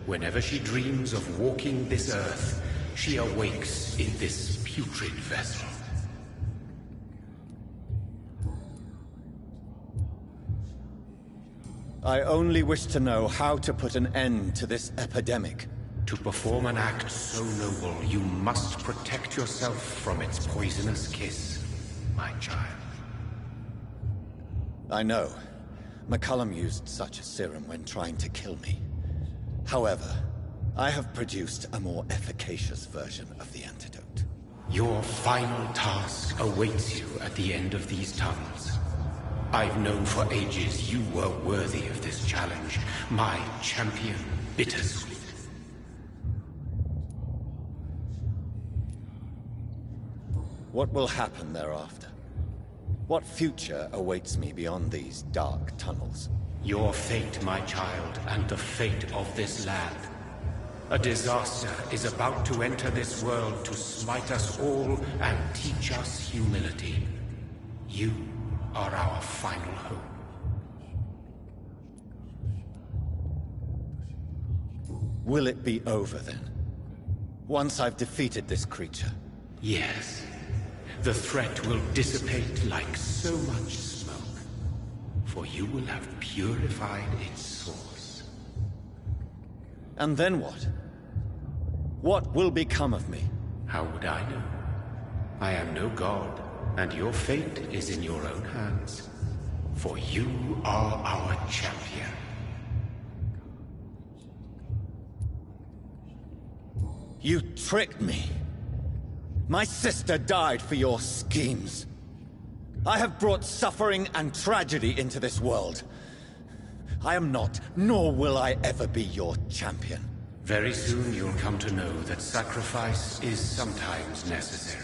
Whenever she dreams of walking this earth, she awakes in this putrid vessel. I only wish to know how to put an end to this epidemic. To perform an act so noble, you must protect yourself from its poisonous kiss, my child. I know. McCullum used such a serum when trying to kill me. However, I have produced a more efficacious version of the antidote. Your final task awaits you at the end of these tunnels. I've known for ages you were worthy of this challenge. My champion, Bittersweet. What will happen thereafter? What future awaits me beyond these dark tunnels? Your fate, my child, and the fate of this land. A disaster is about to enter this world to smite us all and teach us humility. You are our final hope. Will it be over then? Once I've defeated this creature? Yes. The threat will dissipate like so much smoke, for you will have purified its source. And then what? What will become of me? How would I know? I am no god, and your fate is in your own hands. For you are our champion. You tricked me. My sister died for your schemes. I have brought suffering and tragedy into this world. I am not, nor will I ever be your champion. Very soon you'll come to know that sacrifice is sometimes necessary.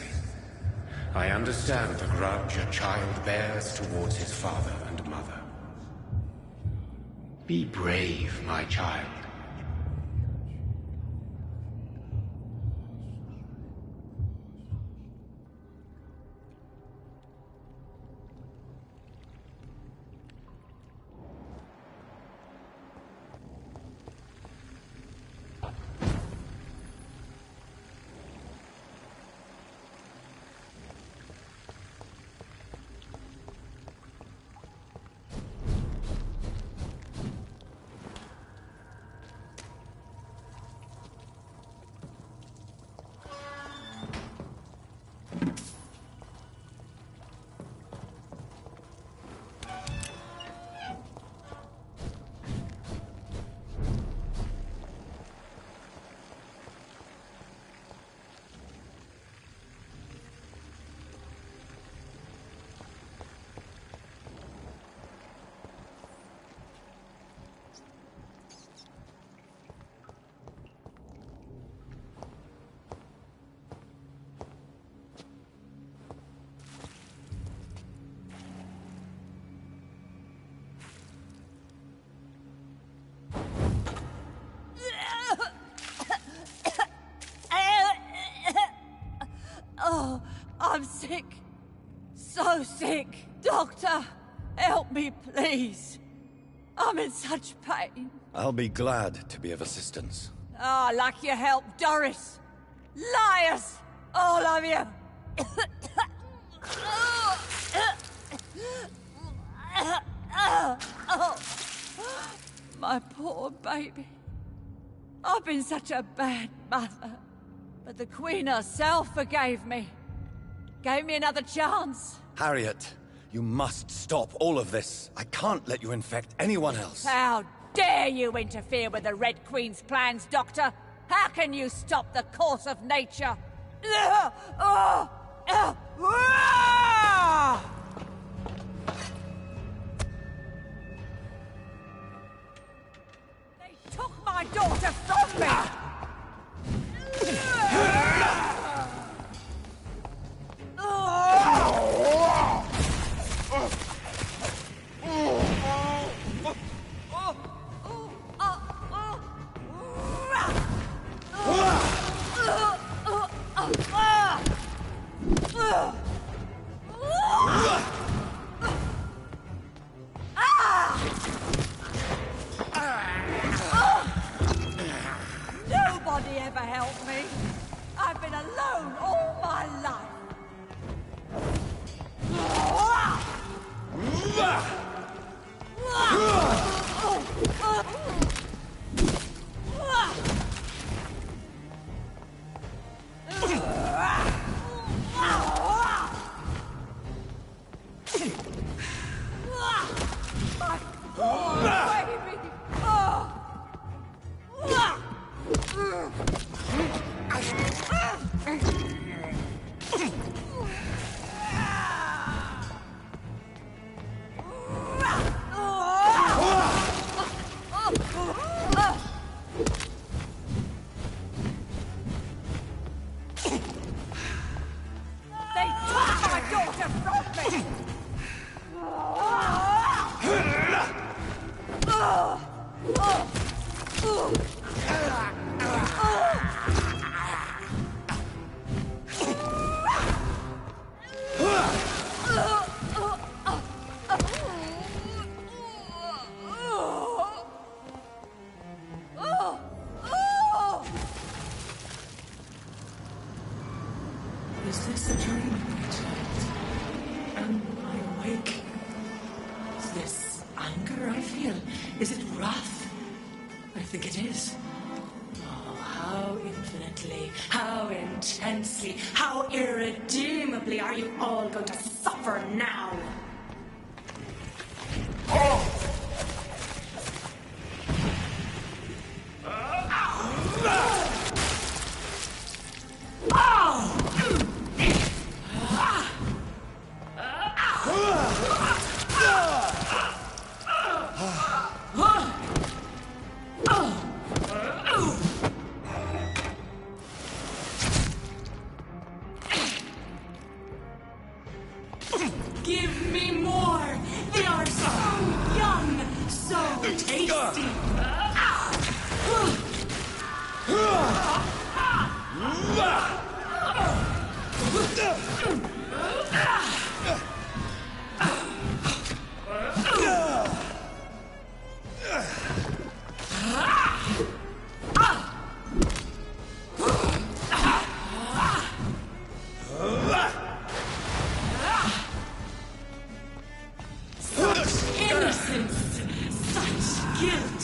I understand the grudge a child bears towards his father and mother. Be brave, my child. Oh, I'm sick. So sick. Doctor, help me, please. I'm in such pain. I'll be glad to be of assistance. Ah, like your help, Doris. Liars! All of you! My poor baby. I've been such a bad mother. But the Queen herself forgave me. Gave me another chance. Harriet, you must stop all of this. I can't let you infect anyone else. How dare you interfere with the Red Queen's plans, Doctor? How can you stop the course of nature? They took my daughter from me! Is this a dream, my child? Am I awake? Is this anger I feel? Is it wrath? I think it is. Oh, how infinitely, how intensely, how irredeemably are you all going to suffer now? Give me more! They are so young, so tasty! Innocence! Such guilt!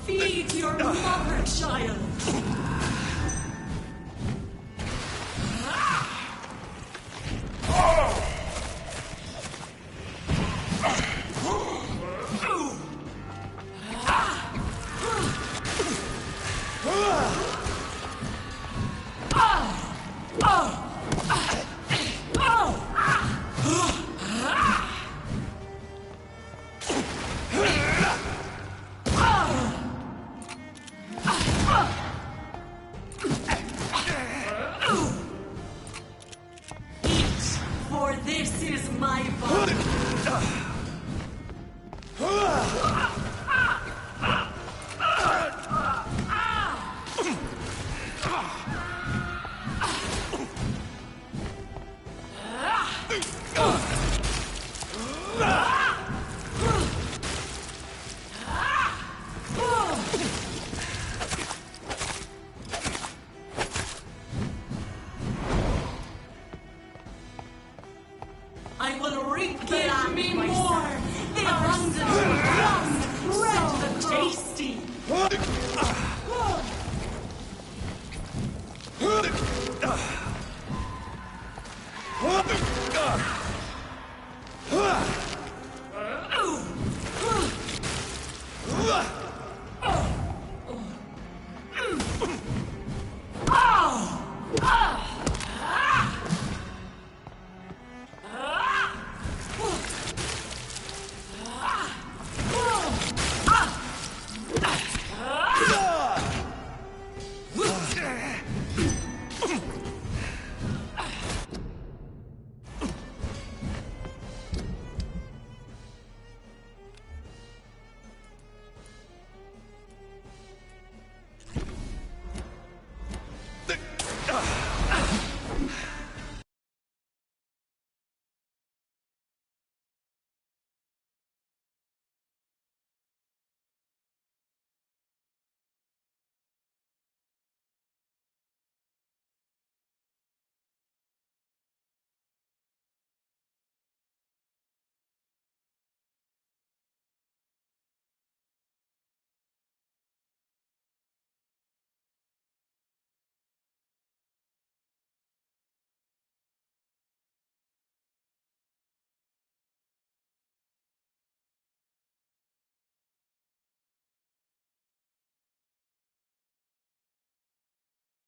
Feed your mother, child! For this is my body. I will reap the land me more. They are young, red, so tasty. Oh!